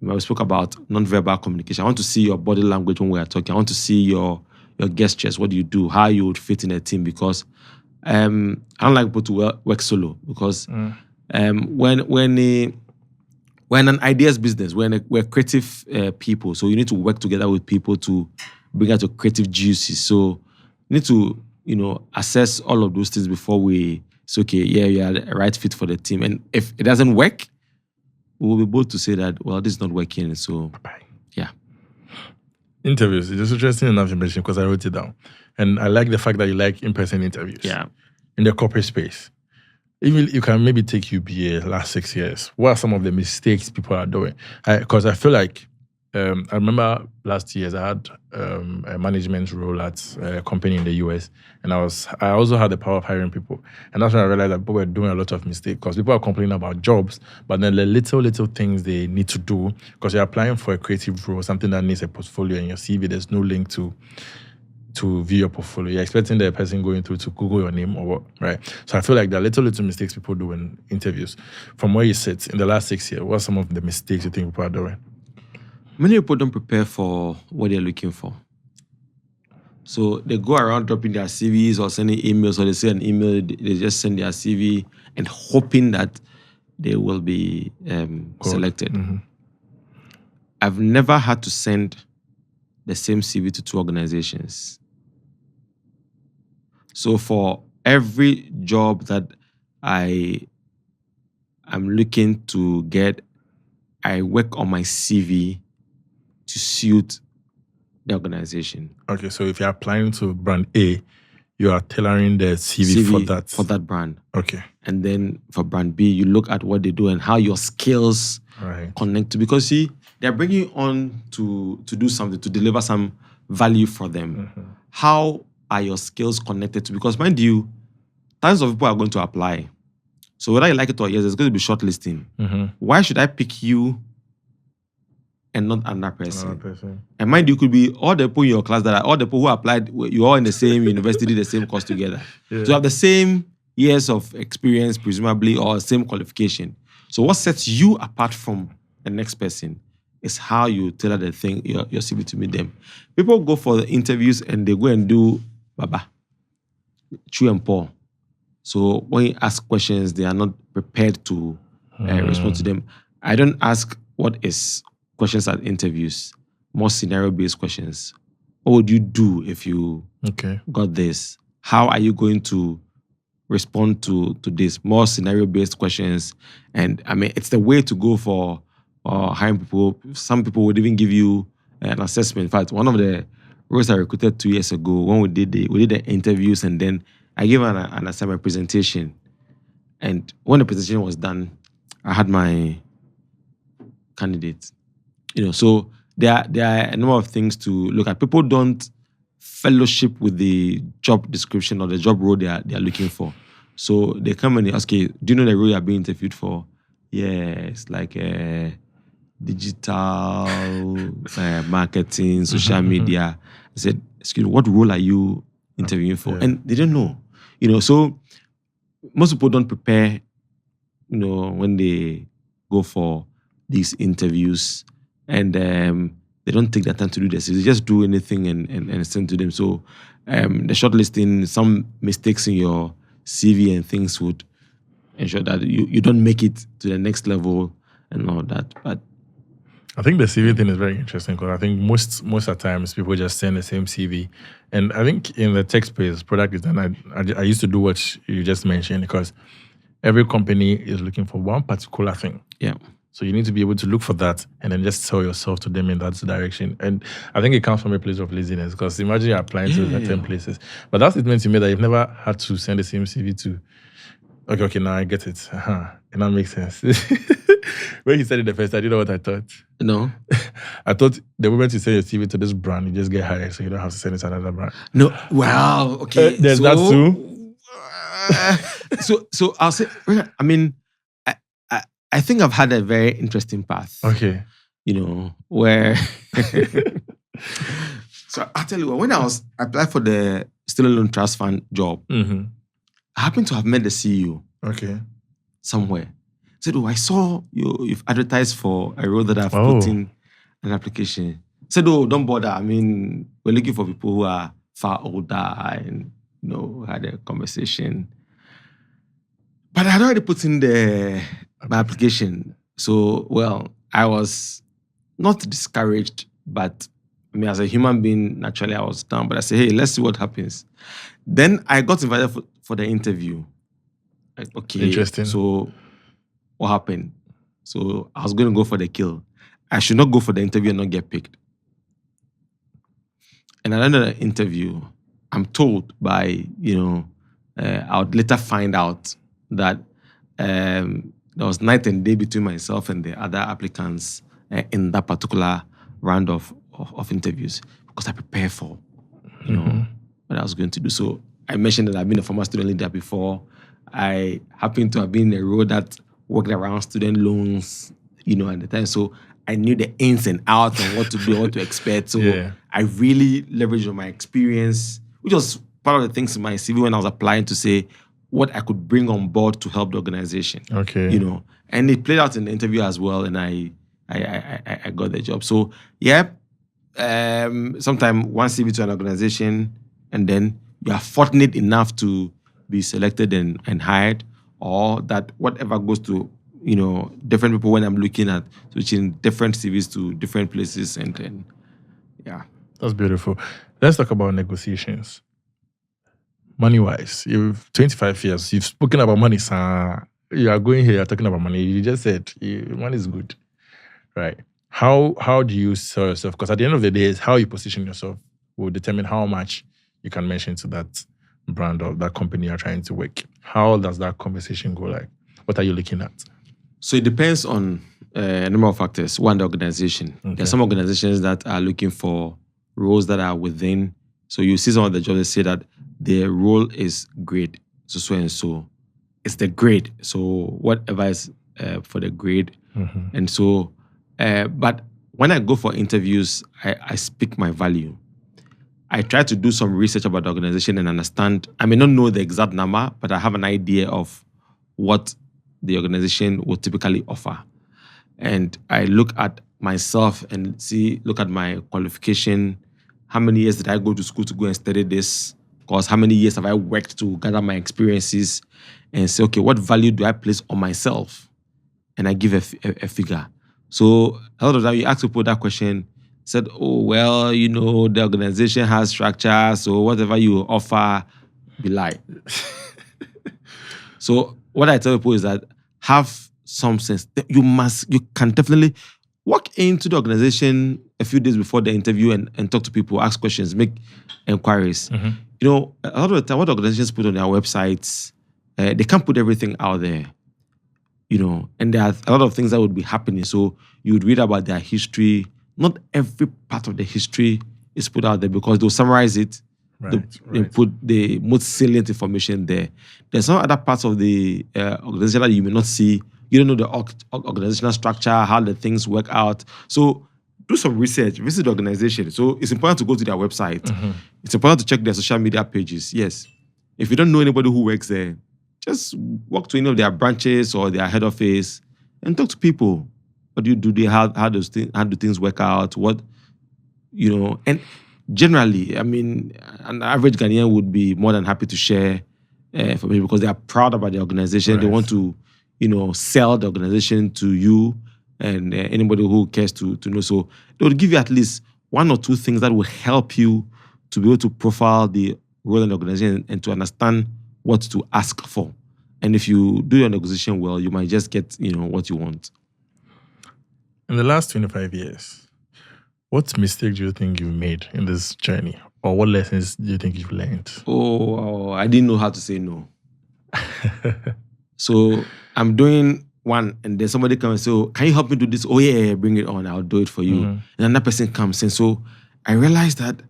[SPEAKER 1] we spoke about non-verbal communication. I want to see your body language when we are talking. I want to see your your gestures, what you do, how you would fit in a team. Because I don't like people to work solo. Because we're an ideas business. We're creative people. So you need to work together with people to bring out your creative juices. So you need to, assess all of those things before we say, okay, you are the right fit for the team. And if it doesn't work, we will be bold to say that, well, this is not working. So, yeah.
[SPEAKER 2] Interviews. It's interesting enough you mentioned because I wrote it down. And I like the fact that you like in-person interviews.
[SPEAKER 1] Yeah.
[SPEAKER 2] In the corporate space. Even you can maybe take UBA last 6 years. What are some of the mistakes people are doing? Because I feel like, I remember last year I had a management role at a company in the US, and I also had the power of hiring people. And that's when I realized that people were doing a lot of mistakes because people are complaining about jobs, but then the little things they need to do, because you're applying for a creative role, something that needs a portfolio in your CV, there's no link to view your portfolio. You're expecting the person going through to Google your name or what, right? So I feel like there are little mistakes people do in interviews. From where you sit, in the last 6 years, what are some of the mistakes you think people are doing?
[SPEAKER 1] Many people don't prepare for what they're looking for. So they go around dropping their CVs or sending emails, or they send an email, they just send their CV and hoping that they will be selected. Mm-hmm. I've never had to send the same CV to 2 organizations. So for every job that I am looking to get, I work on my CV to suit the organization.
[SPEAKER 2] Okay, so if you're applying to brand A, you are tailoring the CV for that
[SPEAKER 1] brand.
[SPEAKER 2] Okay.
[SPEAKER 1] And then for brand B, you look at what they do and how your skills connect to. Because see, they're bringing you on to do something, to deliver some value for them. Mm-hmm. How are your skills connected to? Because mind you, thousands of people are going to apply. So whether you like it or yes, there's going to be shortlisting. Mm-hmm. Why should I pick you and not another person? And mind you, could be all the people in your class all the people who applied, you're all in the same university, did the same course together. Yeah. So you have the same years of experience, presumably, or same qualification. So what sets you apart from the next person is how you tailor the thing, your CV to meet them. People go for the interviews and they go and do baba, chew and pour. So when you ask questions, they are not prepared to respond to them. I don't ask what is questions at interviews, more scenario-based questions. What would you do if you got this? How are you going to respond to this? More scenario-based questions. And I mean, it's the way to go for hiring people. Some people would even give you an assessment. In fact, one of the roles I recruited 2 years ago, when we did the interviews, and then I gave an assignment presentation. And when the presentation was done, I had my candidate. So there are a number of things to look at. People don't fellowship with the job description or the job role they are looking for. So they come and they ask, okay, do you know the role you are being interviewed for? Yeah, it's like digital marketing, social media. I said, excuse me, what role are you interviewing for? Yeah. And they don't know. So most people don't prepare, when they go for these interviews, and they don't take that time to do this. They just do anything and send to them. So the shortlisting, some mistakes in your CV and things would ensure that you don't make it to the next level and all that. But
[SPEAKER 2] I think the CV thing is very interesting because I think most of the times people just send the same CV. And I think in the tech space, product design, I used to do what you just mentioned because every company is looking for one particular thing.
[SPEAKER 1] Yeah.
[SPEAKER 2] So you need to be able to look for that and then just sell yourself to them in that direction. And I think it comes from a place of laziness because imagine you're applying to certain places. But that's statement you made that you've never had to send the same CV to. Okay, now I get it. And that makes sense. When you said it the first time, you know what I thought?
[SPEAKER 1] No.
[SPEAKER 2] I thought the moment you send your CV to this brand, you just get hired, so you don't have to send it to another brand.
[SPEAKER 1] No. Wow. Okay.
[SPEAKER 2] There's that too.
[SPEAKER 1] So I'll say, I mean, I think I've had a very interesting path.
[SPEAKER 2] Okay.
[SPEAKER 1] Where... So I'll tell you what, when I applied for the Student Loan Trust Fund job, I happened to have met the CEO.
[SPEAKER 2] Okay.
[SPEAKER 1] Somewhere. I said, I saw you've advertised for a role that I've put in an application. I said, don't bother. I mean, we're looking for people who are far older and, had a conversation. But I had already put in my application. So, I was not discouraged, but as a human being, naturally I was down. But I said, hey, let's see what happens. Then I got invited for the interview. Like, okay.
[SPEAKER 2] Interesting.
[SPEAKER 1] So what happened? So I was going to go for the kill. I should not go for the interview and not get picked. And at the end of the interview, I'm told by, I would later find out that there was night and day between myself and the other applicants in that particular round of interviews, because I prepared for, what I was going to do. So I mentioned that I've been a former student leader before. I happened to have been in a role that worked around student loans, at the time. So I knew the ins and outs and what to do, what to expect. So I really leveraged on my experience, which was part of the things in my CV when I was applying, to say what I could bring on board to help the organization.
[SPEAKER 2] Okay.
[SPEAKER 1] And it played out in the interview as well, and I got the job. So sometimes one CV to an organization, and then you are fortunate enough to be selected and hired, or that whatever goes to different people when I'm looking at switching different CVs to different places, and then
[SPEAKER 2] that's beautiful. Let's talk about negotiations. Money-wise, you've 25 years. You've spoken about money, sir. You are going here, you're talking about money. You just said money is good, right? How do you sell yourself? Because at the end of the day, it's how you position yourself will determine how much you can mention to that brand or that company you're trying to work. How does that conversation go like? What are you looking at?
[SPEAKER 1] So it depends on a number of factors. One, the organization. Okay. There are some organizations that are looking for roles that are within. So you see some of the jobs that say that the role is grade, so and so. It's the grade. So whatever is for the grade. Mm-hmm. And so, but when I go for interviews, I speak my value. I try to do some research about the organization and understand. I may not know the exact number, but I have an idea of what the organization would typically offer. And I look at myself and look at my qualification. How many years did I go to school to go and study this? Because how many years have I worked to gather my experiences? And say, okay, what value do I place on myself? And I give a figure. So a lot of time you ask people that question, said, oh, well, the organization has structure, so whatever you offer, be lie. So what I tell people is that have some sense. You can definitely walk into the organization a few days before the interview and talk to people, ask questions, make inquiries. Mm-hmm. A lot of the time, what organizations put on their websites, they can't put everything out there. And there are a lot of things that would be happening. So you would read about their history. Not every part of the history is put out there because they'll summarize it. They put the most salient information there. There's some other parts of the organization that you may not see. You don't know the organizational structure, how the things work out. So do some research, visit the organization. So it's important to go to their website. Mm-hmm. It's important to check their social media pages. Yes. If you don't know anybody who works there, just walk to any of their branches or their head office and talk to people. What do you do? How do things work out? And generally, an average Ghanaian would be more than happy to share for me because they are proud about the organization. Right. They want to, sell the organization to you and anybody who cares to know. So they will give you at least one or two things that will help you to be able to profile the role in the organization and to understand what to ask for. And if you do your negotiation well, you might just get, what you want.
[SPEAKER 2] In the last 25 years, what mistake do you think you've made in this journey? Or what lessons do you think you've learned?
[SPEAKER 1] Oh, I didn't know how to say no. So I'm doing one and then somebody comes and say, oh, can you help me do this? Oh, yeah, bring it on. I'll do it for you. Mm-hmm. And another person comes. And so I realized that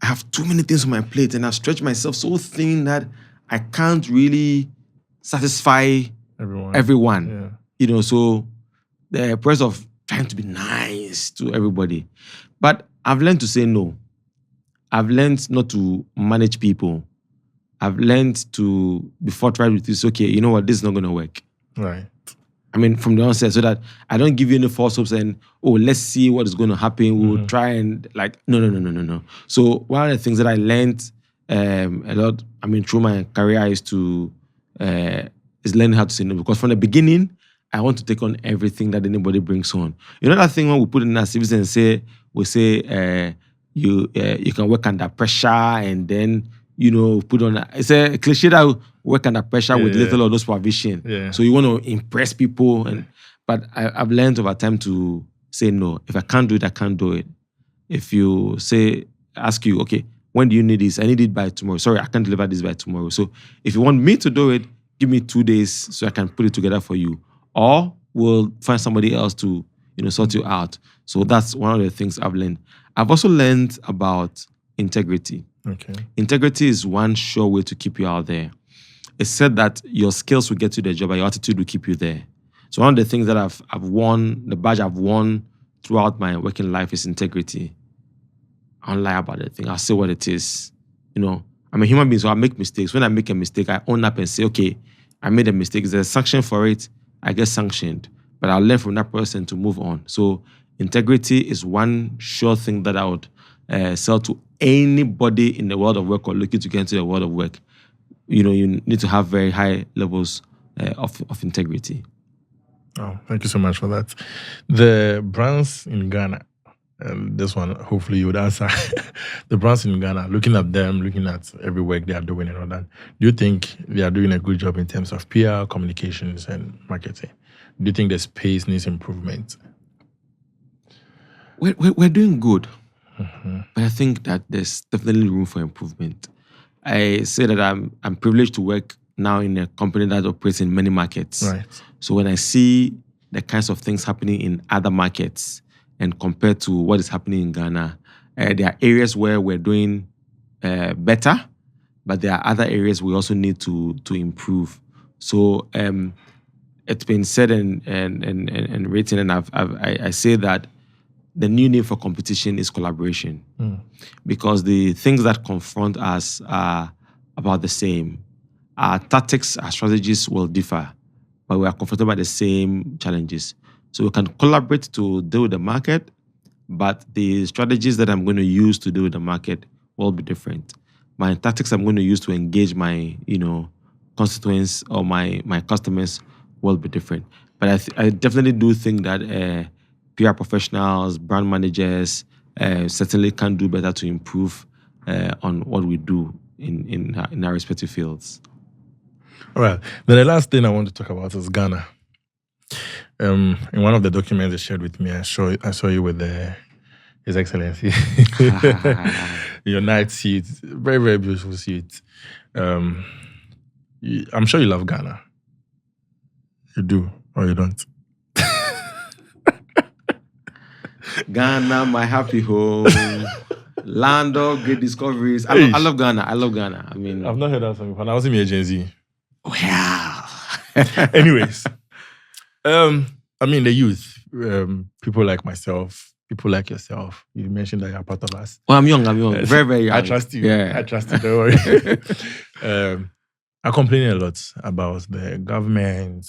[SPEAKER 1] I have too many things on my plate and I've stretched myself so thin that I can't really satisfy everyone. Yeah. So the process of trying to be nice to everybody. But I've learned to say no. I've learned not to manage people. I've learned to be forthright with this. Okay, you know what? This is not going to work.
[SPEAKER 2] Right.
[SPEAKER 1] I mean, from the onset, so that I don't give you any false hopes and, let's see what is going to happen. We'll try and no. So one of the things that I learned a lot, I mean, through my career is learning how to say no. Because from the beginning, I want to take on everything that anybody brings on. You know that thing when we put in our CVs and we say you can work under pressure and then, put on, it's a cliche that we work under pressure with little or no supervision.
[SPEAKER 2] Yeah.
[SPEAKER 1] So you want to impress people. But I've learned over time to say no. If I can't do it, I can't do it. If you ask you, okay, when do you need this? I need it by tomorrow. Sorry, I can't deliver this by tomorrow. So if you want me to do it, give me 2 days so I can put it together for you. Or we'll find somebody else to, sort you out. So that's one of the things I've learned. I've also learned about integrity.
[SPEAKER 2] Okay.
[SPEAKER 1] Integrity is one sure way to keep you out there. It's said that your skills will get you the job and your attitude will keep you there. So one of the things that I've won, the badge I've won throughout my working life is integrity. I don't lie about it. I'll say what it is. I'm a human being, so I make mistakes. When I make a mistake, I own up and say, okay, I made a mistake. There's a sanction for it. I get sanctioned. But I'll learn from that person to move on. So integrity is one sure thing that I would sell to anybody in the world of work or looking to get into the world of work. You need to have very high levels of integrity.
[SPEAKER 2] Oh, thank you so much for that. The brands in Ghana, and this one, hopefully you would answer. The brands in Ghana, looking at them, looking at every work they are doing and all that, do you think they are doing a good job in terms of PR, communications, and marketing? Do you think the space needs improvement?
[SPEAKER 1] We're doing good. But I think that there's definitely room for improvement. I say that I'm privileged to work now in a company that operates in many markets.
[SPEAKER 2] Right.
[SPEAKER 1] So when I see the kinds of things happening in other markets and compared to what is happening in Ghana, there are areas where we're doing better, but there are other areas we also need to improve. So it's been said and written, and I say that the new name for competition is collaboration, because the things that confront us are about the same. Our tactics, our strategies will differ, but we are confronted by the same challenges. So we can collaborate to deal with the market, but the strategies that I'm going to use to deal with the market will be different. My tactics I'm going to use to engage my, constituents or my customers will be different. But I definitely do think that PR professionals, brand managers certainly can do better to improve on what we do in our respective fields.
[SPEAKER 2] All right. Then the last thing I want to talk about is Ghana. In one of the documents they shared with me, I saw you with His Excellency. Your night suit, very, very beautiful suit. I'm sure you love Ghana. You do, or you don't?
[SPEAKER 1] Ghana, my happy home, land of great discoveries. I love Ghana. I mean,
[SPEAKER 2] I've not heard that song before. I was in Gen Z.
[SPEAKER 1] Wow.
[SPEAKER 2] Anyways, I mean, the youth, people like myself, people like yourself. You mentioned that you're part of us.
[SPEAKER 1] Well, I'm young. Very, very young.
[SPEAKER 2] I trust you.
[SPEAKER 1] Yeah.
[SPEAKER 2] I trust you. Don't worry. I complain a lot about the government,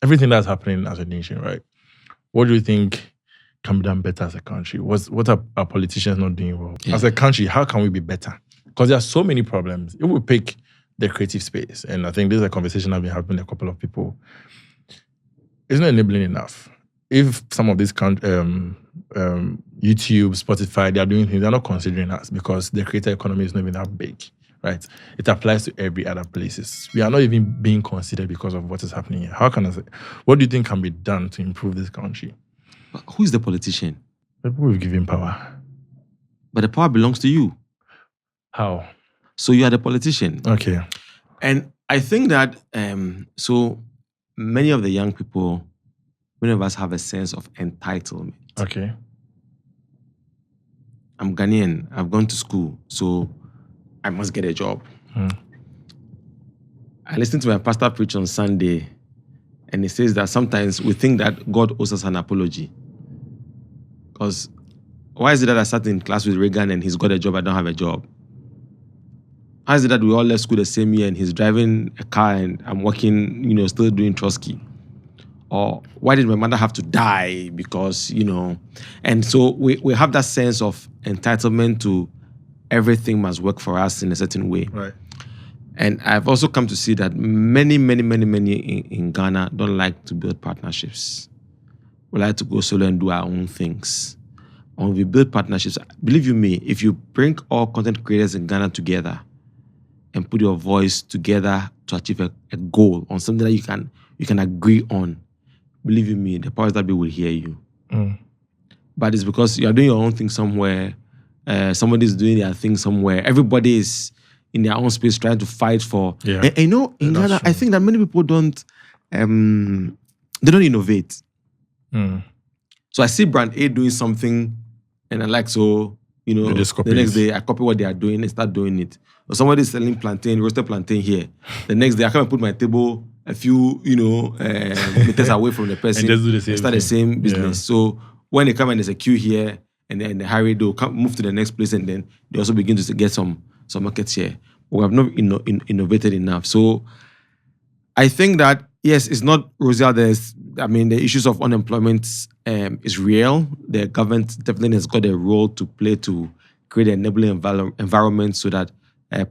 [SPEAKER 2] everything that's happening as a nation, right? What do you think can be done better as a country? What are our politicians not doing well? Yeah. As a country, how can we be better? Because there are so many problems. If we pick the creative space, and I think this is a conversation I've been having with a couple of people, it's not enabling enough. If some of these YouTube, Spotify, they are doing things, they're not considering us because the creator economy is not even that big, right? It applies to every other places. We are not even being considered because of what is happening here. What do you think can be done to improve this country?
[SPEAKER 1] Who is the politician?
[SPEAKER 2] People we've given power.
[SPEAKER 1] But the power belongs to you.
[SPEAKER 2] How?
[SPEAKER 1] So you are the politician.
[SPEAKER 2] Okay.
[SPEAKER 1] And I think that, so many of the young people, many of us have a sense of entitlement.
[SPEAKER 2] Okay.
[SPEAKER 1] I'm Ghanaian. I've gone to school, so I must get a job. I listened to my pastor preach on Sunday, and he says that sometimes we think that God owes us an apology. Because why is it that I sat in class with Raygan and he's got a job, I don't have a job? How is it that we all left school the same year and he's driving a car and I'm working, still doing Trotsky? Or why did my mother have to die? Because, and so we have that sense of entitlement to everything must work for us in a certain way.
[SPEAKER 2] Right.
[SPEAKER 1] And I've also come to see that many in Ghana don't like to build partnerships. We like to go solo and do our own things. When we build partnerships, believe you me, if you bring all content creators in Ghana together and put your voice together to achieve a goal on something that you can agree on, believe you me, the powers that be will hear you. But it's because you are doing your own thing somewhere, somebody's doing their thing somewhere. Everybody is in their own space trying to fight for.
[SPEAKER 2] Yeah.
[SPEAKER 1] And, in Ghana, I think that many people don't innovate. So I see brand A doing something, and I like, so, the next day I copy what they are doing and start doing it. Or somebody's selling roasted plantain here. The next day I come and put my table a few, meters away from the person
[SPEAKER 2] and just do the same
[SPEAKER 1] and start the same business. Yeah. So when they come and there's a queue here, and then they hurry, they'll move to the next place, and then they also begin to get some market share. But we have not innovated enough. So I think that, yes, it's not rosy. The issues of unemployment is real. The government definitely has got a role to play to create an enabling environment so that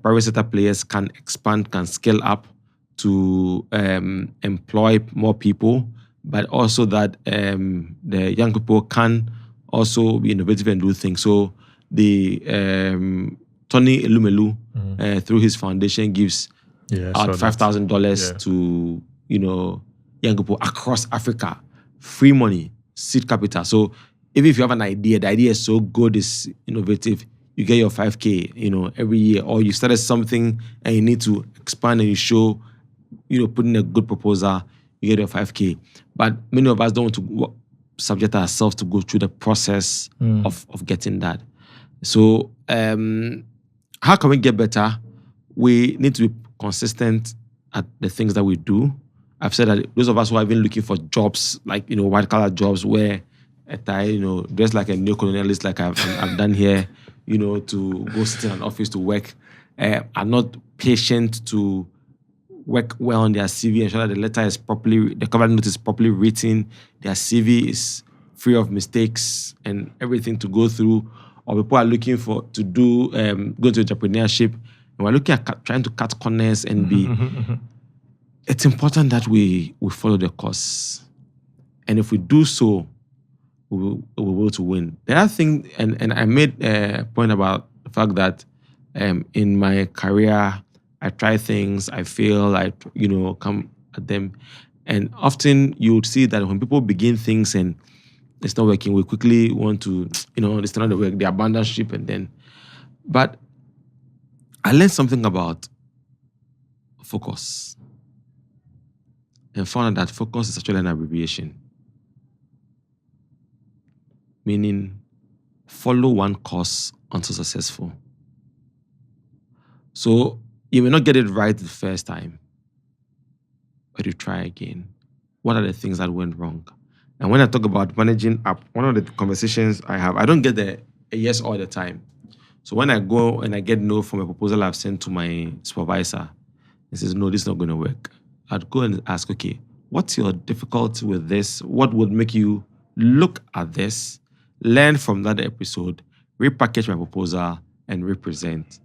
[SPEAKER 1] private sector players can expand, can scale up to employ more people, but also that the young people can also be innovative and do things. So the Tony Elumelu, through his foundation, gives out $5,000 to young people across Africa, free money, seed capital. So even if you have an idea, the idea is so good, it's innovative, you get your 5K, every year. Or you started something and you need to expand and you show, put in a good proposal, you get your 5K. But many of us don't want to subject ourselves to go through the process of getting that. So how can we get better? We need to be consistent at the things that we do. I've said that those of us who have been looking for jobs, like, white collar jobs, where a tie, dressed like a neo-colonialist, like I've done here, to go sit in an office to work, are not patient to work well on their CV, ensure that the cover note is properly written, their CV is free of mistakes and everything to go through. Or people are looking to do, go to entrepreneurship, and we're looking at trying to cut corners and be. It's important that we follow the course. And if we do so, we'll be able to win. The other thing, and I made a point about the fact that in my career, I try things, I fail, I come at them. And often you would see that when people begin things and it's not working, we quickly want to, it's not the work, they abandon ship and then. But I learned something about focus. And found out that focus is actually an abbreviation. Meaning, follow one course until successful. So, you may not get it right the first time, but you try again. What are the things that went wrong? And when I talk about managing up, one of the conversations I have, I don't get a yes all the time. So when I go and I get no from a proposal I've sent to my supervisor, he says, no, this is not going to work. I'd go and ask, okay, what's your difficulty with this? What would make you look at this, learn from that episode, repackage my proposal, and represent?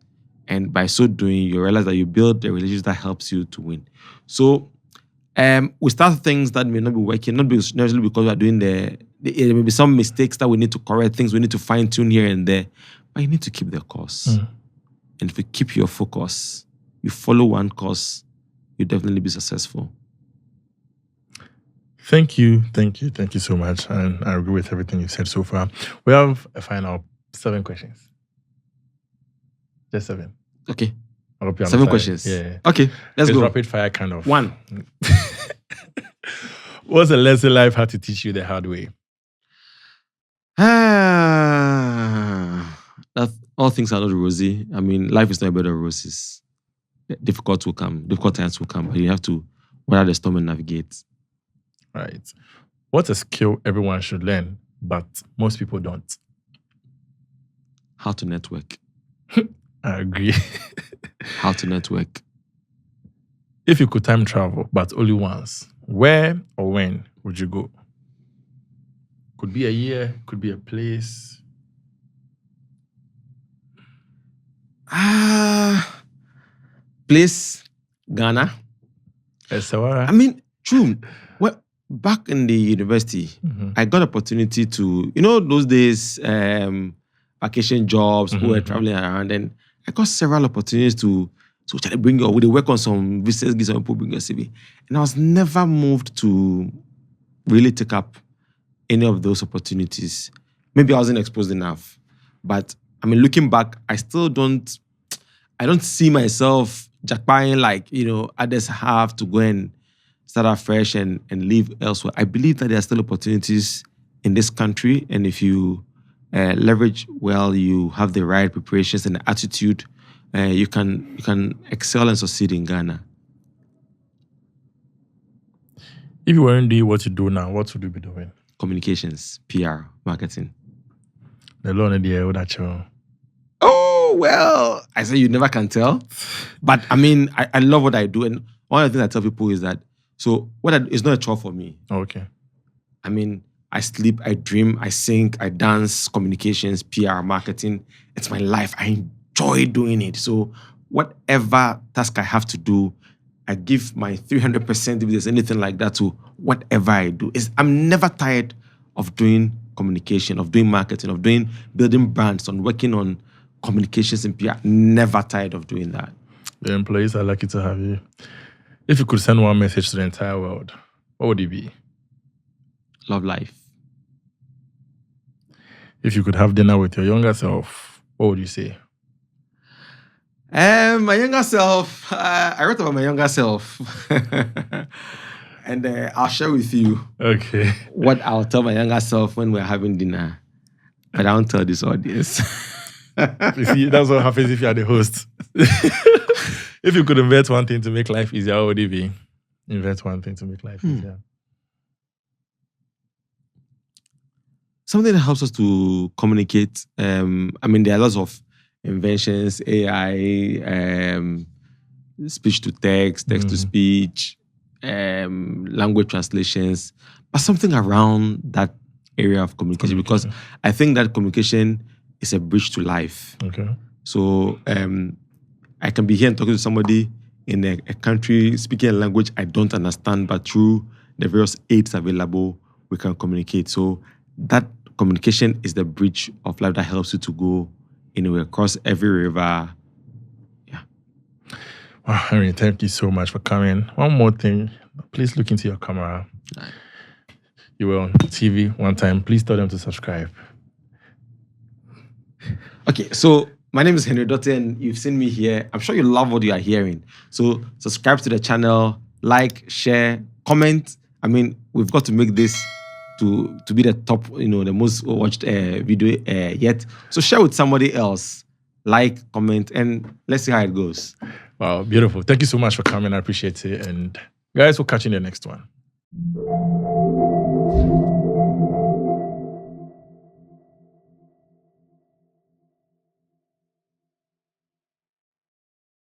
[SPEAKER 1] And by so doing, you realize that you build a relationship that helps you to win. So we start things that may not be working, not necessarily because we are doing there may be some mistakes that we need to correct, things we need to fine-tune here and there, but you need to keep the course. And if you keep your focus, you follow one course, you'll definitely be successful.
[SPEAKER 2] Thank you so much. And I agree with everything you've said so far. We have a final 7 questions. Just 7.
[SPEAKER 1] Okay.
[SPEAKER 2] 7
[SPEAKER 1] questions.
[SPEAKER 2] Yeah.
[SPEAKER 1] Okay, let's go.
[SPEAKER 2] Rapid fire kind of.
[SPEAKER 1] 1.
[SPEAKER 2] What's a lesson life had to teach you the hard way?
[SPEAKER 1] That all things are not rosy. I mean, life is not a bed of roses. Difficult times will come, but you have to weather the storm and navigate.
[SPEAKER 2] Right. What's a skill everyone should learn, but most people don't?
[SPEAKER 1] How to network.
[SPEAKER 2] I agree.
[SPEAKER 1] How to network.
[SPEAKER 2] If you could time travel, but only once, Where or when would you go? Could be a year, could be a place.
[SPEAKER 1] Place, Ghana. I mean, true. Well, back in the university, I got opportunity to, those days, vacation jobs, who were traveling around, and I got several opportunities to bring your, they work on some visas, some people bring your CV. And I was never moved to really take up any of those opportunities. Maybe I wasn't exposed enough. But I mean, looking back, I don't see myself jackpying like, others have to go and start afresh and live elsewhere. I believe that there are still opportunities in this country. And if you leverage well, you have the right preparations and attitude, you can excel and succeed in Ghana.
[SPEAKER 2] If you weren't doing what you do now, what would you be doing?
[SPEAKER 1] Communications, PR, marketing.
[SPEAKER 2] The Lord in the air, that you.
[SPEAKER 1] Oh, well, I say you never can tell. But I mean, I love what I do. And one of the things I tell people is that, it's not a chore for me.
[SPEAKER 2] Okay.
[SPEAKER 1] I mean, I sleep, I dream, I sing, I dance, communications, PR, marketing. It's my life. I enjoy doing it. So whatever task I have to do, I give my 300% if there's anything like that to whatever I do. I'm never tired of doing communication, of doing marketing, of building brands, on working on communications and PR. Never tired of doing that.
[SPEAKER 2] The employees are lucky to have you. If you could send one message to the entire world, what would it be?
[SPEAKER 1] Love life.
[SPEAKER 2] If you could have dinner with your younger self, what would you say?
[SPEAKER 1] My younger self, I wrote about my younger self. And I'll share with you what I'll tell my younger self when we're having dinner. But I won't tell this audience.
[SPEAKER 2] You see, that's what happens if you are the host. If you could invent one thing to make life easier, what would it be? Invent one thing to make life easier.
[SPEAKER 1] Something that helps us to communicate. I mean, there are lots of inventions, AI, speech to text, text to speech, language translations, but something around that area of communication, because I think that communication is a bridge to life.
[SPEAKER 2] Okay.
[SPEAKER 1] So I can be here and talking to somebody in a country speaking a language I don't understand, but through the various aids available, we can communicate. So that communication is the bridge of life that helps you to go anywhere, across every river. Yeah.
[SPEAKER 2] Wow, Henry, thank you so much for coming. One more thing, please look into your camera.
[SPEAKER 1] Right.
[SPEAKER 2] You were on TV one time. Please tell them to subscribe.
[SPEAKER 1] Okay, so my name is Henry Dottey, and you've seen me here. I'm sure you love what you are hearing. So subscribe to the channel, like, share, comment. I mean, we've got to make this to be the top, the most watched video yet. So share with somebody else, like, comment, and let's see how it goes.
[SPEAKER 2] Wow, beautiful. Thank you so much for coming. I appreciate it. And guys, we'll catch you in the next one.